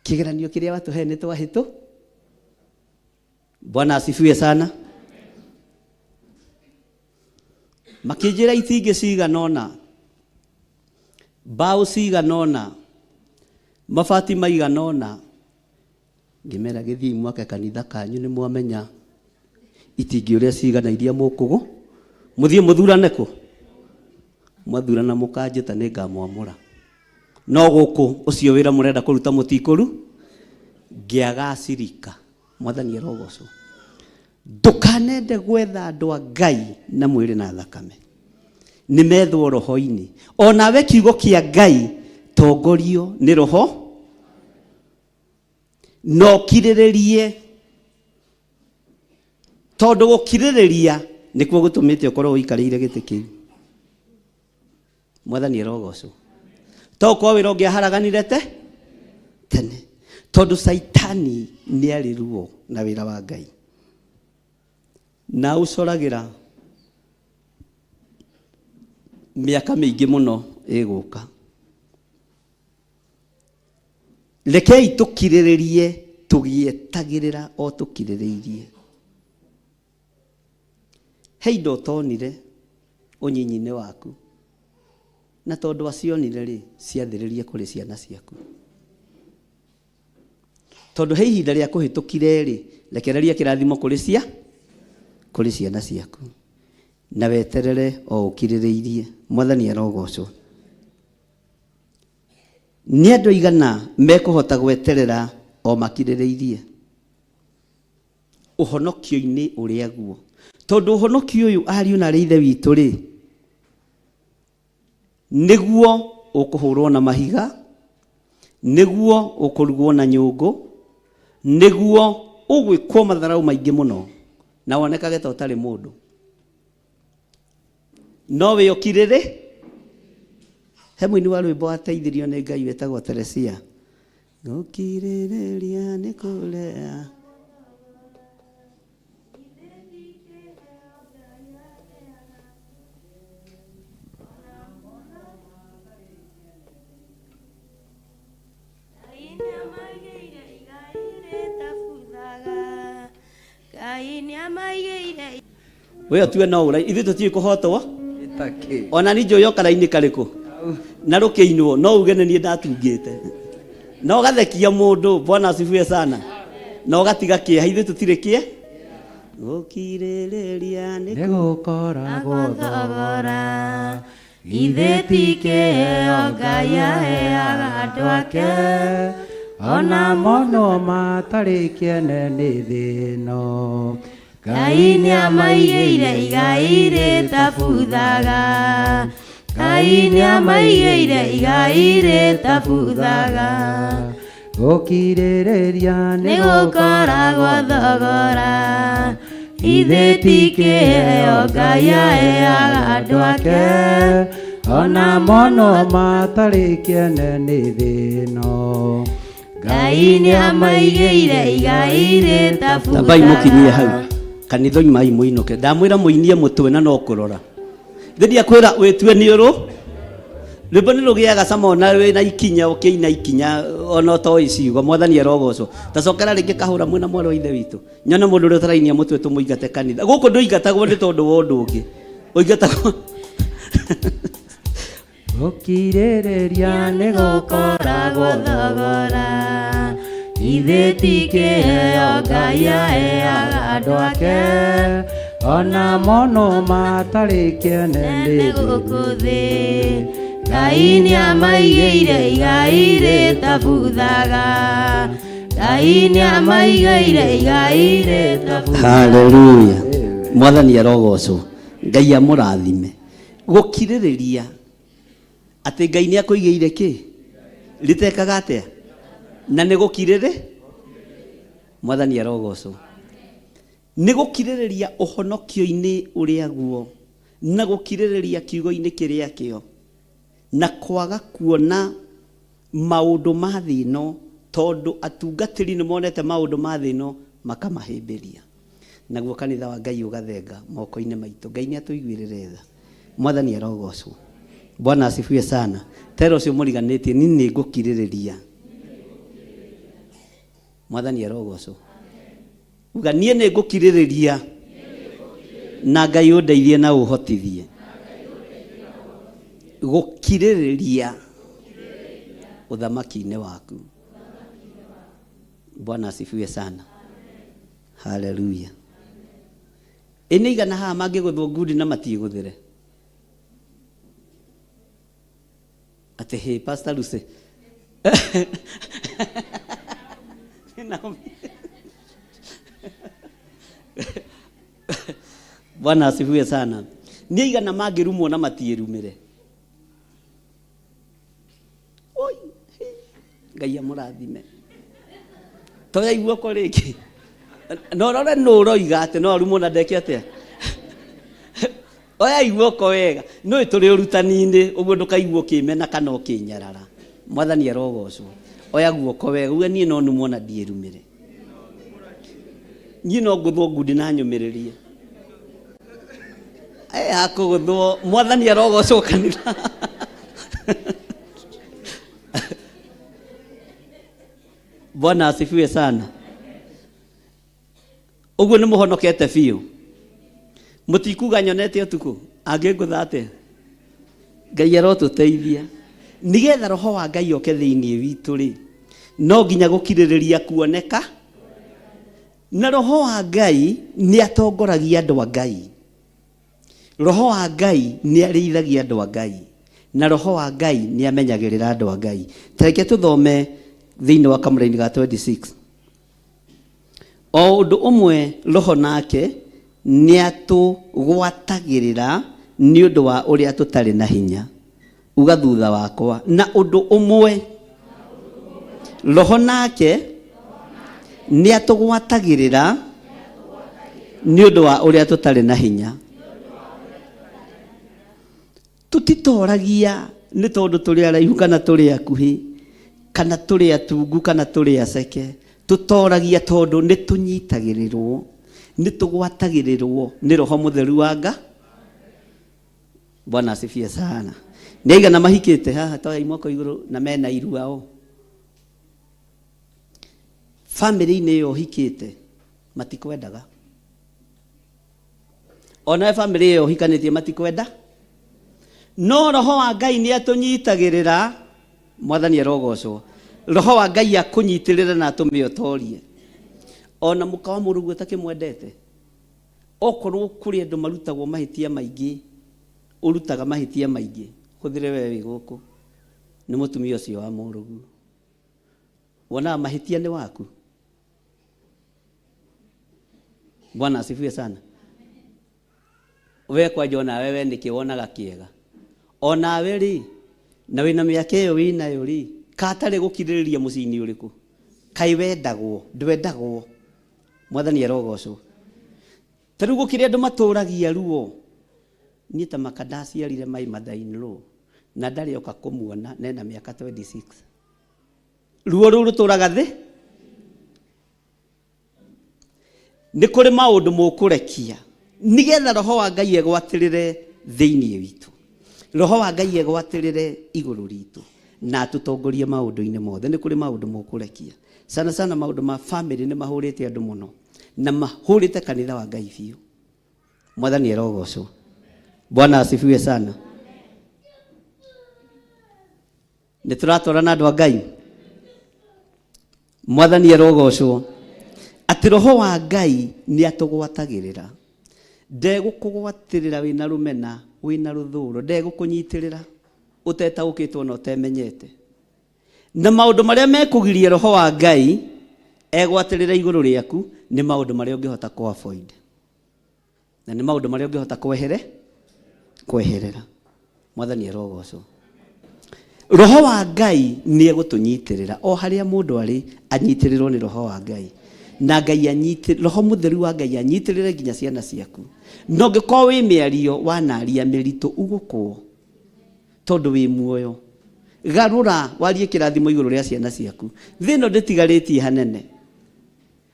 kigeranio kiria watuhe ni twahitu. Bwana asifiwe sana. Makinjira itinge ciganona bao ciganona mabati maiganona ngimera githii mwaka kanitha kanyu ni mwamenya itingi uria cigana iria mukugu muthie muthurane ku mwathurana mukanjita ni ngamwamura no guku ucio wira murenda kuruta mutikuru ngiaga acirika. Mwathani arogocwo ndukanende gwetha andu a Ngai na mwiri na thakame ni methwo roho-ini onawe kiugo kia Ngai tongorio ni roho no kirĩrĩrie, tondũ gũkirĩrĩria nĩkuo gũtũmĩte ũkorwo ũikarĩire gĩtĩ kĩu. Mwathani arogocwo. To kwa wĩra ũngĩaharaganire tene, tondũ Saitani nĩ arĩ ruo na wĩra wa Ngai, na ũcoragĩra mĩaka mĩingĩ mũno ĩgũka. Rekei tũkirĩrĩrie tũgĩetagĩrĩra o tũkirĩrĩirie. He indo ũtonire ũnyinyi-inĩ waku, na tondũ wacionire rĩ, ciathĩrĩrie kũrĩ ciana ciaku. Tondũ he ihinda rĩa kũhĩtũkire rĩ, rekereria kĩrathimo kũrĩ ciana ciaku, na weterere o ũkirĩrĩirie. Mwathani arogocwo. Nĩ andũ aigana mekũhota gweterera o makirĩrĩirie ũhonokio-inĩ ũrĩa guo? Tondũ ũhonokio ũyũ ariũ na arĩ ithe witũ rĩ, nĩguo ũkũhũrwo na mahiga, nĩguo ũkũrugwo na nyũngũ, nĩguo ũgwĩkwo matharau maingĩ mũno na wonekage ta ũtarĩ mũndũ. No wĩ ũkirĩrĩ? He mũini wa rwĩmbo ateithirio nĩ Ngai wetagwo Teresia. Gũkirĩrĩria nĩ kũrĩa we otue no ũrai ithuĩ tũtiĩ kũhotwo ona ni njũĩ okara-inĩ karĩkũ na rũkĩinwo no uge nĩ niĩ ndatungĩte no gathekia mũndũ. Bwana asifiwe sana. No gatiga kĩeha, ithuĩ tũtirĩ kĩe. Gũkirĩrĩria nĩ gũkoragwo thogora, ithe ti kĩheo Ngai aheaga andũ ake, ona mono matarĩ kĩene nĩ thĩ ĩno. Ngai nĩamaigĩire igai rĩtabuthaga, Ngai nĩamaigĩire igai rĩtabuthaga. Gũkirĩrĩria nĩ gũkoragwo thogora, ithe ti kĩheo Ngai aheaga andũ ake, ona mono matarĩ kĩene nĩ thĩ ĩno. Ngai nĩamaigĩire igai rĩtabuthaga. Tambai mũkinyie hau kanitho-inĩ mai mũinũke. Ndamwĩra mũinie mũtwe na no kũrora. Thĩnia kwĩra wĩtue nĩ ũrũ. Rwĩmbo nĩ rũgĩaga cama ona wĩna ikinya ũkĩina ikinya ona ũtoĩ ciugo. Mwathani arogocwo. Tacokera rĩngĩ kahũra mwĩna mwarĩ wa ithe witũ. Nyona mũndũ ũrĩa ũtarainia mũtwe tũmũingate kanitha. Gũkũ ndũingatagwo nĩ tondũ wa ũndũ ũngĩ. Ũingatagwo Gũkirĩrĩria nĩ gũkoragwo thogora, ithe ti kĩheo Ngai aheaga andũ ake, ona mono matarĩ kĩene nĩ gũkũ thĩ. Ngai nĩamaigĩire igai rĩtabuthaga, Ngai nĩamaigĩire igai rĩtabuthaga. Haleluya. Mwathani arogocwo. Ngai amũrathime. Gũkirĩrĩria atĩ Ngai nĩ akũigĩire kĩ? Rĩtekaga atĩa? Na nĩ gũkirĩrĩ? Mwathani arogocwo. Nĩ gũkirĩrĩria ũhonokio-inĩ ũrĩa guo, na gũkirĩrĩria kiugo-inĩ kĩrĩa kĩo, na kwaga kuona maũndũ ma thĩ ĩno, tondũ atungatĩri nĩ monete maũndũ ma thĩ ĩno makamahĩmbĩria. Naguo kanitha wa Ngai ũgathenga moko-inĩ maitũ. Ngai nĩ atũiguĩrĩre tha. Mwathani arogocwo. Bwana asifiwe sana. Tero ũcio mũriganĩtie ni nĩ ngũkirĩrĩria. Mwathani arogocwo. Uga niĩ nĩ ngũkirĩrĩria na Ngai ũndeithie na ũhotithie. Gũkirĩrĩria ũthamaki-inĩ waku. Bwana asifiwe sana. Haleluya. Ĩnĩ igana haha mangĩgũthwo ngundi na matiĩgũthĩre. Ate he Pastor Lucy. Bwana asifiwe sana. Nĩ igana mangĩrumwo na matiĩrumĩre. Oi, Ngai amũrathime. toya iguoko rĩngĩ no rore no roiga atĩ no rumo na ndeke atĩa oya iguoko wega no tũrĩ ũrutani-inĩ ũguo ndũkaigua ũkĩmena kana ũkĩnyarara mwathani arogocwo oya guoko wega uga niĩ no numwo na ndiĩrumĩre niĩ no ngũthwo ngundi na nyũmĩrĩrie hakũgũthwo mwathani arogocwo kanitha Bwana asifiwe sana. Uguo nĩ mũhonokete biũ. Mũtikuga nyonete ũtukũ angĩngũtha atĩa. Ngai arotũteithia. Nigetha roho wa Ngai oke thĩinĩ witũ rĩ, no nginya gũkirĩrĩria kuoneka. Na roho wa Ngai nĩ atongoragia andũ a Ngai. Roho wa Ngai nĩ arĩithagia andũ a Ngai. Na roho wa Ngai nĩ amenyagĩrĩra andũ a Ngai. Tareke tũthome thĩinĩ wa kamũra-inĩ ga 26. O ũndũ ũmwe roho nake nĩ atũgwatagĩrĩra nĩ ũndũ wa ũrĩa tũtarĩ na hinya. Uga thutha wakwa. Na ũndũ ũmwe roho nake nĩ atũgwatagĩrĩra nĩ ũndũ wa ũrĩa tũtarĩ na hinya. Tũtitoragia nĩ tondũ tũrĩ araihu kana tũrĩ akuhĩ kana tũrĩ atungu kana tũrĩ aceke. Tũtoragia tondũ nĩ tũnyitagĩrĩrwo nĩ tũgwatagĩrĩrwo nĩ roho mũtheru wa Ngai. Bwana asifiwe sana. Nĩ aigana mahikĩte haha toya imoko igũrũ na mena irua o. Family-inĩ ĩyo hikĩte matikwendaga. Ona family ĩyo hikanĩtie matikwenda. No roho wa Ngai nĩ atũnyitagĩrĩra. Mwathani arogocwo. Roho wa Ngai akũnyitĩrĩra na atũmĩotorie. Ona mũka wa mũrũguo ũtakĩmwendete. Okorwo kũrĩ andũ marutagwo mahĩtia maingĩ, ũrutaga mahĩtia maingĩ. Hũthĩre wewe wĩ gũkũ. Nĩ mũtumia ũcio wa mũrũguo. Wona mahĩtia nĩ waku. Bwana asifiwe sana. Wewe kwa jona wewe nĩkĩ wonaga kĩega. Ona we rĩ na wĩna mĩaka ĩyo wĩnayo rĩ katarĩ gũkirĩrĩria mũciĩ-inĩ ũrĩkũ. Kai wendagwo ndwendagwo. Mwathani arogocwo. Tarĩu gũkĩrĩ andũ matũragia ruo. Niĩ ta makadaciarire mai mother-in-law na ndarĩ oka kũmuona nena mĩaka 26. Ruo rũu rũtũraga thĩ. Nĩ kũrĩ maũndũ mũkũrekia nigetha roho wa Ngai egwatĩrĩre thĩinĩ witũ. Roho wa Ngai egwatĩrĩre igũrũ ritũ na tũtongorie maũndũ-inĩ mothe. Nĩ kũrĩ maũndũ mũkũrekia. Sana sana maũndũ ma family nĩ mahũrĩte andũ mũno na mahũrĩte kanitha wa Ngai biũ. Mwathani arogocwo. Bwana asifiwe sana. Nĩ tũratwarana andũ a Ngai. Mwathani arogocwo. Atĩ roho wa Ngai nĩ atũgwatagĩrĩra. Ndegũkũgwatĩrĩra wĩna rũmena wĩna rũthũũro. Ndegũkũnyitĩrĩra ũtetaũkĩtwo na ũtemenyete. Na maũndũ marĩa mekũgiria roho wa Ngai egwatĩrĩra igũrũ rĩaku nĩ maũndũ marĩa ũngĩhota kũ-avoid. Na nĩ maũndũ marĩa ũngĩhota kweherera. Mwathani arogocwo. Roho wa Ngai nĩ egũtũnyitĩrĩra o harĩa mũndũ arĩ anyitĩrĩrwo nĩ roho wa Ngai. Na Ngai anyitĩrĩre roho mũtheru wa Ngai anyitĩrĩre nginya ciana ciaku. No ngĩkorwo wĩ mĩario wanaria mĩritũ ugũkwo tondũ wĩ muoyo. Garũra warie kĩrathimo igũrũ rĩa ciana ciaku. Thĩno ndĩtigarĩtie hanene.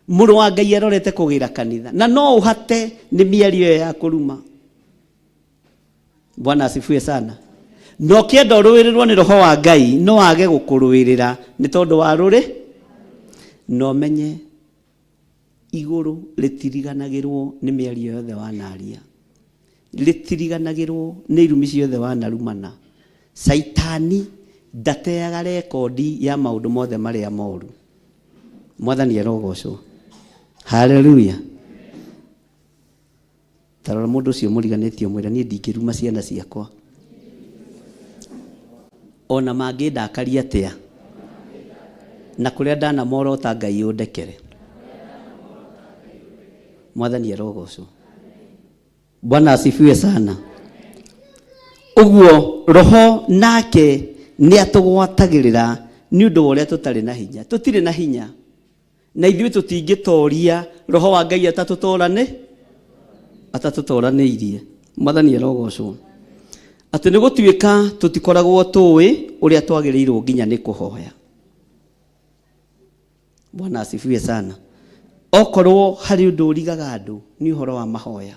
Mũrũ wa Ngai arorete kũgĩra kanitha na no ũhate nĩ mĩario ya kũruma. Bwana asifiwe sana. No kĩenda ũrũĩrĩrwo nĩ roho wa Ngai no age gũkũrũĩrĩra nĩ tondũ wa rũrĩ. No menye igũrũ rĩtiriganagĩrwo nĩ mĩario yothe wanaria. Rĩtiriganagĩrwo nĩ irumi ciothe wanarumana. Saitani ndateaga rekondi ya maũndũ mothe marĩa moru. Mwathani arogocwo. Haleluya. Tarora mũndũ ũcio mũriganĩtio mwĩra niĩ ndingĩruma ciana ciakwa. Ona mangĩndakaria atĩa. Na kũrĩa ndanamorota Ngai ũndekere. Mwathani arogocwo. Bwana asifiwe sana. Uguo roho nake nĩ atũgwatagĩrĩra nĩ ũndũ wa ũrĩa tũtarĩ na hinya. Tũtirĩ na hinya. na ithuĩ tũtingĩtoria roho wa Ngai atatũtoranĩirie. Mwathani arogocwo. Atĩ nĩ gũtuĩka tũtikoragwo tũĩ ũrĩa twagĩrĩirwo nginya nĩ kũhoya. Bwana asifiwe sana. Okorwo harĩ ũndũ ũrigaga andũ nĩ ũhoro wa mahoya.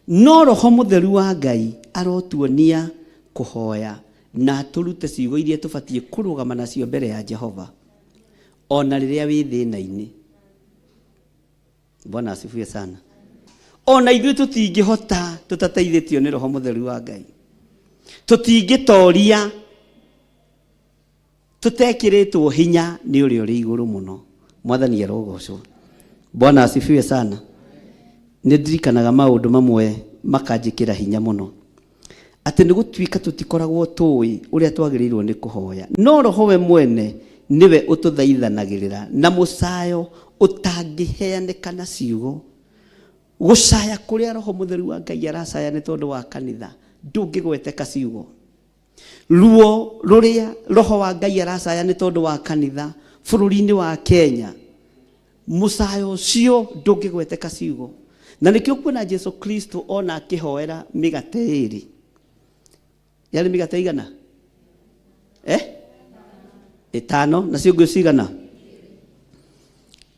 No Roho Mũtheru wa Ngai arotuonia kũhoya na tũrute ciugo iria tũbatiĩ kũrũgama nacio mbere ya Jehova ona rĩrĩa wĩ thĩna-inĩ. Bwana asifiwe sana. Ona ithuĩ tũtingĩhota tũtateithĩtio nĩ Roho Mũtheru wa Ngai. Tũtingĩtoria tũtekĩrĩtwo hinya nĩ ũrĩa ũrĩ igũrũ mũno. Mwathani arogocwo. Bwana asifiwe sana. Nĩndirikanaga maũndũ mamwe makanjĩkĩra hinya mũno. Atĩ nĩ gũtuĩka tũtikoragwo tũĩ ũrĩa twagĩrĩirwo nĩ kũhoya. No Roho we mwene niwe ũtũthaithanagĩrĩra na mũcayo ũtangĩheanĩka na ciugo. Gũcaya kũrĩa Roho Mũtheru wa Ngai aracaya nĩ tondũ wa kanitha ndũngĩgweteka ciugo. Ruo rũrĩa Roho wa Ngai aracaya nĩ tondũ wa kanitha bũrũri-inĩ wa Kenya, mũcayo ũcio ndũngĩgweteka ciugo. Na nĩkĩo kuona Jesu Kristo ona akĩhoera mĩgate ĩrĩ. Yarĩ mĩgate igana? 5 na ciũngũ cigana?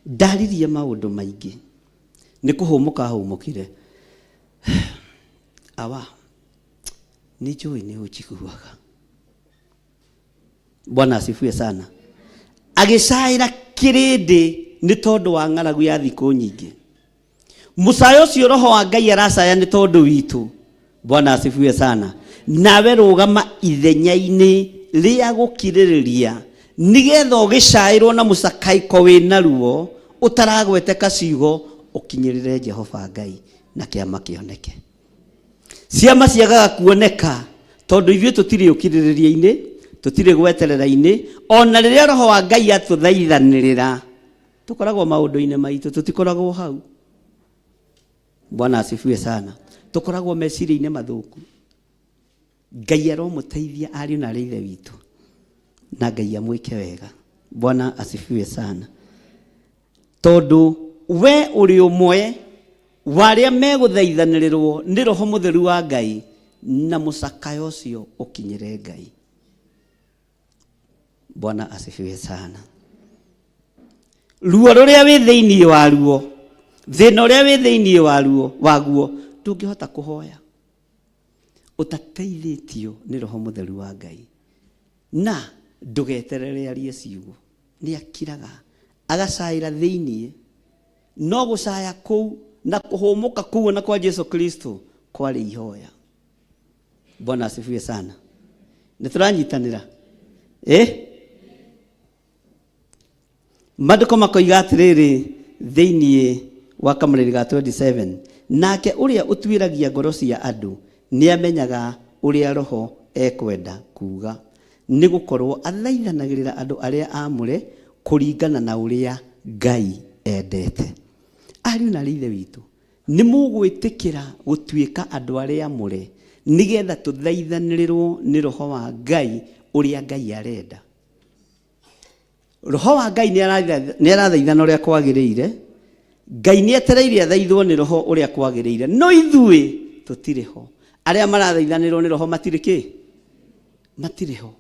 Ndaririe maũndũ maingĩ. Nĩ kũhũmũka ahũmũkire. Awa nĩ njũĩ nĩ ũnjiguaga. Bwana asifiwe sana. Agĩcaĩra kĩrĩndĩ nĩ tondũ wa ng'aragu ya thikũ nyingĩ. Mũcayo ũcio Roho wa Ngai aracaya nĩ tondũ witũ. Bwana asifiwe sana. Nawe rũgama ithenya-inĩ rĩa gũkirĩrĩria nĩgetha ũgĩcaĩrwo na mũcakaiko wĩna ruo ũtaragweteka ciugo ũkinyĩrĩre Jehova Ngai na kĩama kĩoneke. Ciama ciagaga kuoneka tondũ ithuĩ tũtirĩ ũkirĩrĩria-inĩ, tũtirĩ gweterera-inĩ. Ona rĩrĩa Roho wa Ngai atũthaithanĩrĩra tũkoragwo maũndũ-inĩ maitũ, tũtikoragwo hau. Bwana asifiwe sana. Tũkoragwo meciria-inĩ mathũku. Ngai aromũteithia ariũ na arĩ ithe witũ na Ngai amwĩke wega. Bwana asifiwe sana. Tondũ we ũrĩ ũmwe warĩa megũthaithanĩrĩrwo nĩ Roho Mũtheru wa Ngai na mũcakayo ũcio ũkinyĩre Ngai. Bwana asifiwe sana. Ruo rũrĩa wĩ thĩinĩ waruo, thĩna ũrĩa wĩ thĩinĩ waguo ndũngĩhota kũhoya ũtateithĩtio nĩ Roho Mũtheru wa Ngai. Na ndũgeterere arie ciugo. Nĩ akiraga agacaĩra thĩinĩ. No gũcaya kũu na kũhũmũka kũu na kwa Jesu Kristo kwarĩ ihoya. Bwana asifiwe sana. Nĩtũranyitanĩra? Maandĩko makoiga atĩrĩrĩ thĩinĩ wa Kamũrĩri ga 27, nake ũrĩa ũtuĩragia ngoro cia andũ nĩ amenyaga ũrĩa Roho ekwenda kuga, nĩ gũkorwo athaithanagĩrĩra andũ arĩa aamũre kũringana na ũrĩa Ngai endete. Ariũ na ithe witũ, nĩ mũgwĩtĩkĩra gũtuĩka andũ arĩa aamũre nĩgetha tũthaithanĩrĩrwo nĩ Roho wa Ngai ũrĩa Ngai arenda. Roho wa Ngai nĩ arathaithana ũrĩa kwagĩrĩire. Ngai nĩ etereire athaithwo nĩ Roho ũrĩa kwagĩrĩire. No ithuĩ tũtirĩ ho. Arĩa marathaithanĩrwo nĩ Roho matirĩ kĩ? Matirĩ ho.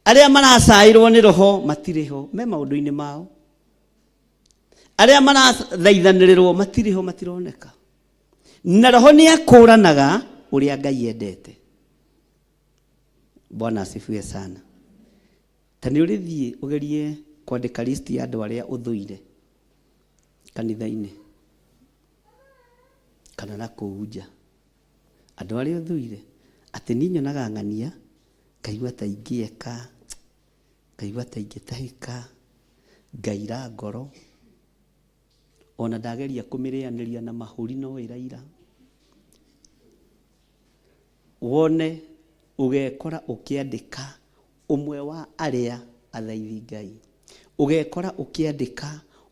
Arĩa maracaĩrwo nĩ Roho matirĩ ho, me maũndũ-inĩ mao. Arĩa marathaithanĩrĩrwo matirĩ ho, matironeka. Na Roho nĩ akũranaga ũrĩa Ngai endete. Bwana asifiwe sana. Tani ũrĩthiĩ ũgerie kwandĩka list ya andũ arĩa ũthũire kanitha-inĩ kana na kũu nja. Andũ arĩa ũthũire atĩ niĩ nyonaga ng'ania, ngaigua ta ingĩeka, ngaigua ta ingĩtahĩka, ngaira ngoro, ona ndageria kũmĩrĩanĩria na mahũri no ĩraira. Wone ũgekora ũkĩandĩka ũmwe wa arĩa athaithi Ngai, ũgekora ũkĩandĩka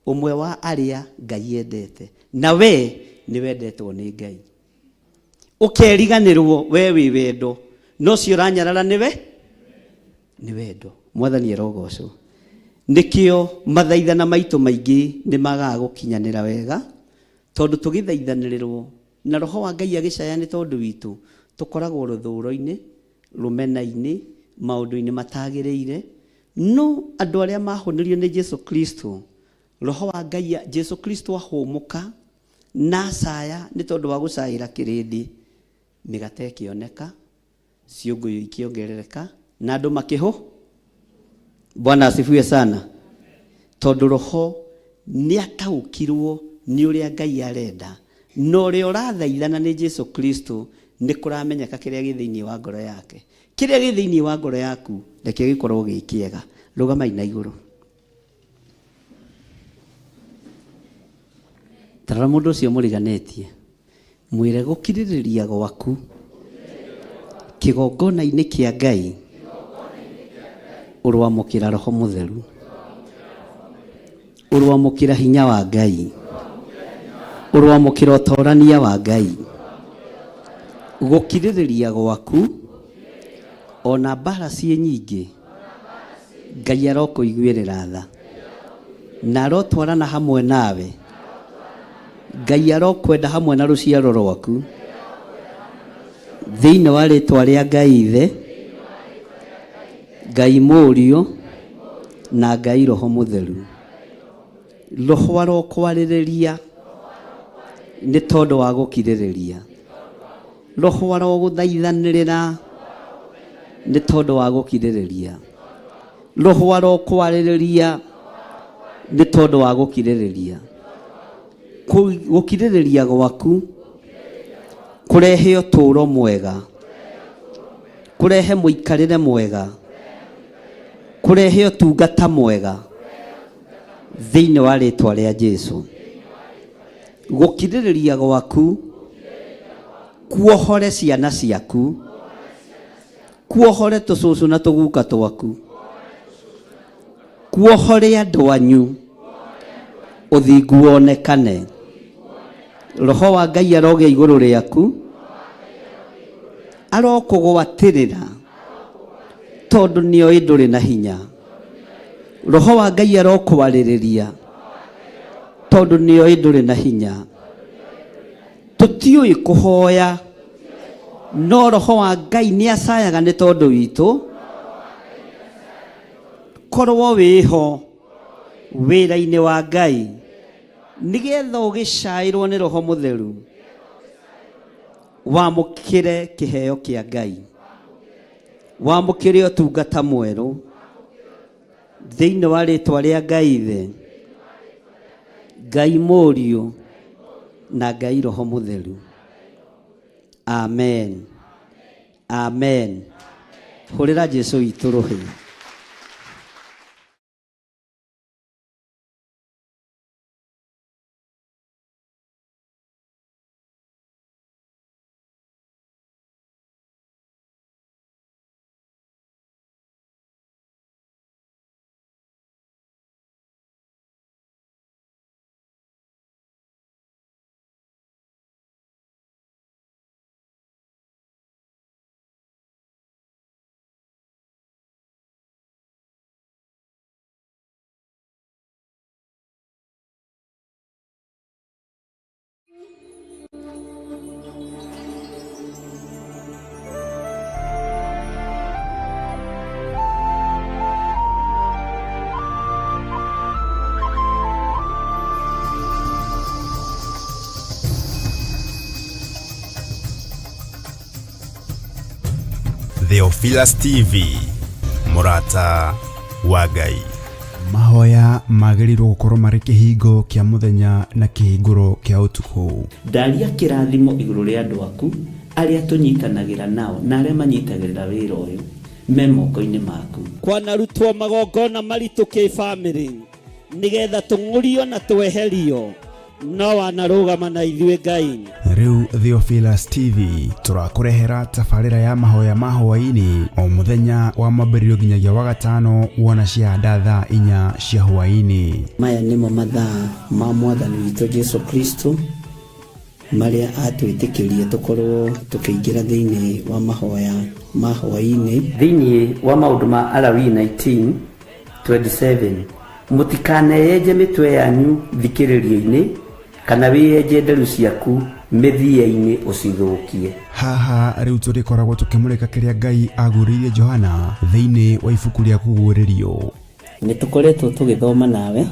ũmwe wa arĩa Ngai endete, na we nĩ wendetwo nĩ Ngai. Ũkeriganĩrwo we wĩ wendo, no cio ũranyarara nĩ wendo. Mwathani arogocwo. nikio mathaithana maitũ maingĩ nĩ magaga gũkinyanĩra wega tondũ tũgĩthaithanĩrĩrwo na roho wa Ngai agĩcaya nĩ tondũ witũ tũkoragwo rũthũũro-inĩ, rũmena-inĩ, maũndũ-inĩ matagĩrĩire. No andũ arĩa mahonirio nĩ Jesu Kristo, roho wa Ngai Jesu Kristo ahũmũka na acaya nĩ tondũ wa gũcaĩra kĩrĩndĩ, mĩgate ĩkĩoneka, ciũngũyũ ikĩongerereka na andũ makĩhũ. Bwana asifiwe sana. Tondũ roho nĩ ataũkirwo nĩ ũrĩa Ngai arenda, na ũrĩa ũrathaithana nĩ Jesu Kristo nĩ kũramenyeka kĩrĩa gĩ thĩinĩ wa ngoro yake. Kĩrĩa gĩ thĩinĩ wa ngoro yaku reke gĩkorwo gĩ kĩega. Rũgamai na igũrũ. Tara mũndũ ũcio mũriganĩtie, mwĩre gũkirĩrĩria gwaku kĩgongona-inĩ kĩa Ngai ũrwamũkĩra Roho Mũtheru, ũrwamũkĩra hinya wa Ngai, ũrwamũkĩra ũtorania wa Ngai. Gũkirĩrĩria gwaku ona mbara ciĩ nyingĩ Ngai arokũiguĩrĩra tha na arotwarana hamwe nawe. Ngai arokwenda hamwe na rũciaro rwaku thĩinĩ wa rĩtwa rĩa Ngai Ithe, Ngai Mũriũ na Ngai Roho Mũtheru. Roho arokwarĩrĩria nĩ tondũ wa gũkirĩrĩria. Roho arogũthaithanĩrĩra nĩ tondũ wa gũkirĩrĩria. Roho arokwarĩrĩria nĩ tondũ wa gũkirĩrĩria. Gũkirĩrĩria gwaku kũrehe ũtũũro mwega, kũrehe mũikarĩre mwega, kũrehe ũtungata mwega thĩinĩ wa rĩtwa rĩa Jesu. Gũkirĩrĩria gwaku kuohore ciana ciaku, kuohore tũcũcũ na tũguka twaku, kuohore andũ anyu, ũthingu wonekane. Roho wa Ngai arogĩa igũrũ rĩaku, arokũgwatĩrĩra tondũ nĩoĩ ndũrĩ na hinya. Roho wa Ngai arokwarĩrĩria tondũ nĩoĩ ndũrĩ na hinya. Tũtiũĩ kũhoya, no Roho wa Ngai nĩ acayaga nĩ tondũ witũ. Korwo wĩho wĩra-inĩ wa Ngai nĩgetha ũgĩcaĩrwo nĩ Roho Mũtheru, wamũkĩre kĩheo kĩa Ngai, wamũkĩre ũtungata mwerũ thĩinĩ wa rĩtwa rĩa Ngai Ithe, Ngai Mũriũ na Ngai Roho Mũtheru. Amen. Amen. Hũrĩra Jesu witũ rũhĩ. Theophilus TV, Murata wa Ngai. Mahoya magĩrĩirwo gũkorwo marĩ kĩhingo kĩa mũthenya na kĩhingũro kĩa ũtukũ. Ndaria kĩrathimo igũrũ rĩa andũ aku arĩa tũnyitanagĩra nao na arĩa manyitagĩrĩra wĩra ũyũ me moko-inĩ maku. Kwanarutwo magongona maritũ kĩ-bamĩrĩ nĩgetha tũng'ũrio na tweherio, no wanarũgama na ithuĩ Ngai. Rĩu Theophilus TV tũrakũrehera tabarĩra ya mahoya ma hwaĩ-inĩ o mũthenya wa mwambĩrĩrio nginyagia wa gatano wona ciahanda thaa 4 cia hwaĩ-inĩ. Maya nĩmo mathaa ma Mwathani witũ Jesu Kristo marĩa atwĩtĩkĩria tũkorwo tũkĩingĩra thĩinĩ wa mahoya ma hwaĩ-inĩ. Thĩinĩ wa maũndũ ma Alawii 19:27 Mutikaneyenje mitwe yanyu thikiririo-ini kana wiyenje nderu ciaku mithia-ini ucithukie. Haha riu turikoragwo tukimurika kiria Ngai aguririe Johana thiini wa ibuku ria kuguririo. Nitukoretwo tugithoma nawe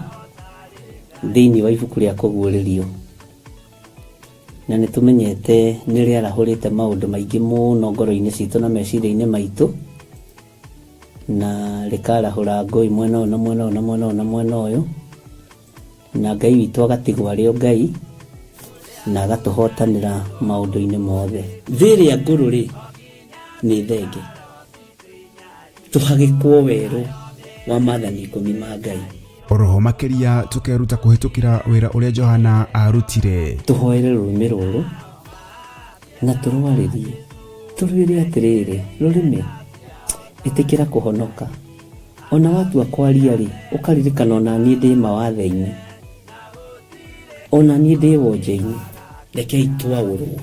thiini wa ibuku ria kuguririo, na nitumenyete niri arahurite maundu maingi muno ngoro-ini citu na meciria-ini maitu, na rikarahura ngoi mwena na mwena na mwena na mwena uyu, na Ngai witu agatigwo ario Ngai na agatuhotanira maundu-ini mothe. Thiria nguru ri ni thenge tuhagikwo weru wa maathani 10 ma Ngai. Oroho makiria tukeruta kuhitukira wira uria Johana arutire. Tuhoere rurimi ruru na turwaririe turwire atiriri rurimi itikira kuhonoka. Ona watu akwaria ri ukaririkana ona nie ndi mawathe-ini, ona nie ndi wonje-ini. Rekei twaurwo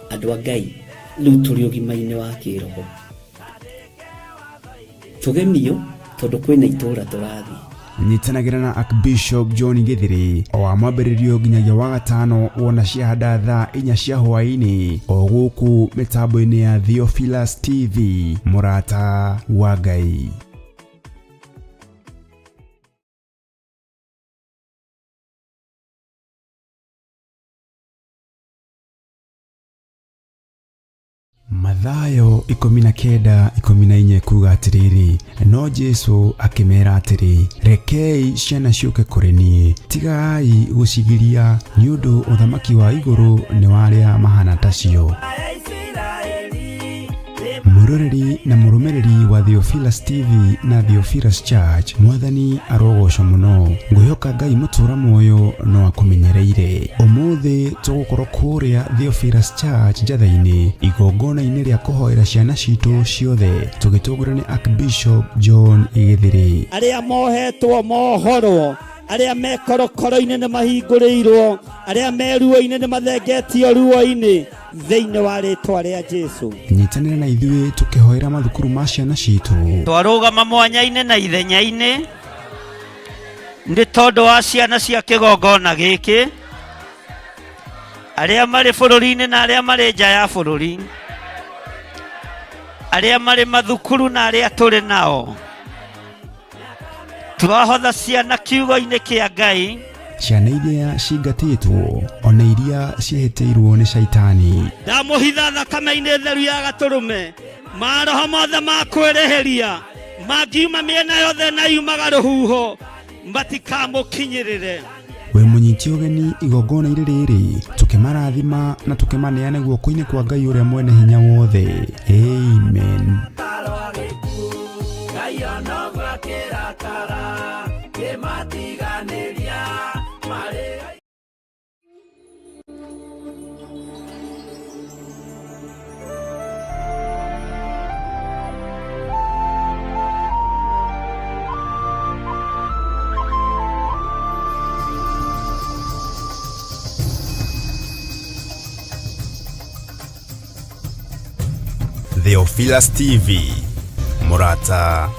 andu a Ngai riu turi ugima-ini wa kiroho. Tugemio tondu kwina itura turathi. Nyitanagira na Archbishop John Githiri o amwambiririo nginyagia wa gatano wona ciahanda thaa 4 cia hwaini o guku mitambo-ini ya Theophilus TV, murata wa Ngai. Mathayo 19:14 kuga atiriri, no Jesu akimera atiri, rekei ciana ciuke kuri nie, tigai gucigiria ni undu uthamaki wa iguru ni waria mahana tacio. Muroreri na murumereri wa Theophilus TV na Theophilus Church, mwathani arogocwo muno. Nguyoka Ngai mutura moyo no akumenyereire. Umuthi tugukorwo kuria Theophilus Church njatha-ini igongona-ini ria kuhoera ciana citu ciothe, tugitungura ni Archbishop John Githiri. Aria mohetwo mohorwo, aria mekorokoro-ini ni mahinguriirwo, aria meruo-ini ni mathengetio ruo-ini thiini wa ritwa ria Jesu. Nyitanira na ithuĩ tukihoera mathukuru ma ciana citu. Twarugama mwanya-ini na ithenya-ini ndi tondu wa ciana cia kigongona giki, aria mari bururi-ini na aria mari nja ya bururi, aria mari mathukuru na aria turi nao. Twahotha ciana kiugo-ini kia Ngai, ciana iria cingatitwo ona iria ciehĩtĩirwo nĩ caitani. Ndamuhitha thakame-ini theru ya gaturume, maroho mothe ma kwĩrĩhĩria mangiuma mĩena yothe na yumaga rũhuho matikamukinyĩrĩre. We munyiti ũgeni igongona-inĩ rĩrĩ tukimarathima na tukimaneane guoko-inĩ kwa Ngai ũrĩa mwene hinya wothe. Amen. Theophilus TV, murata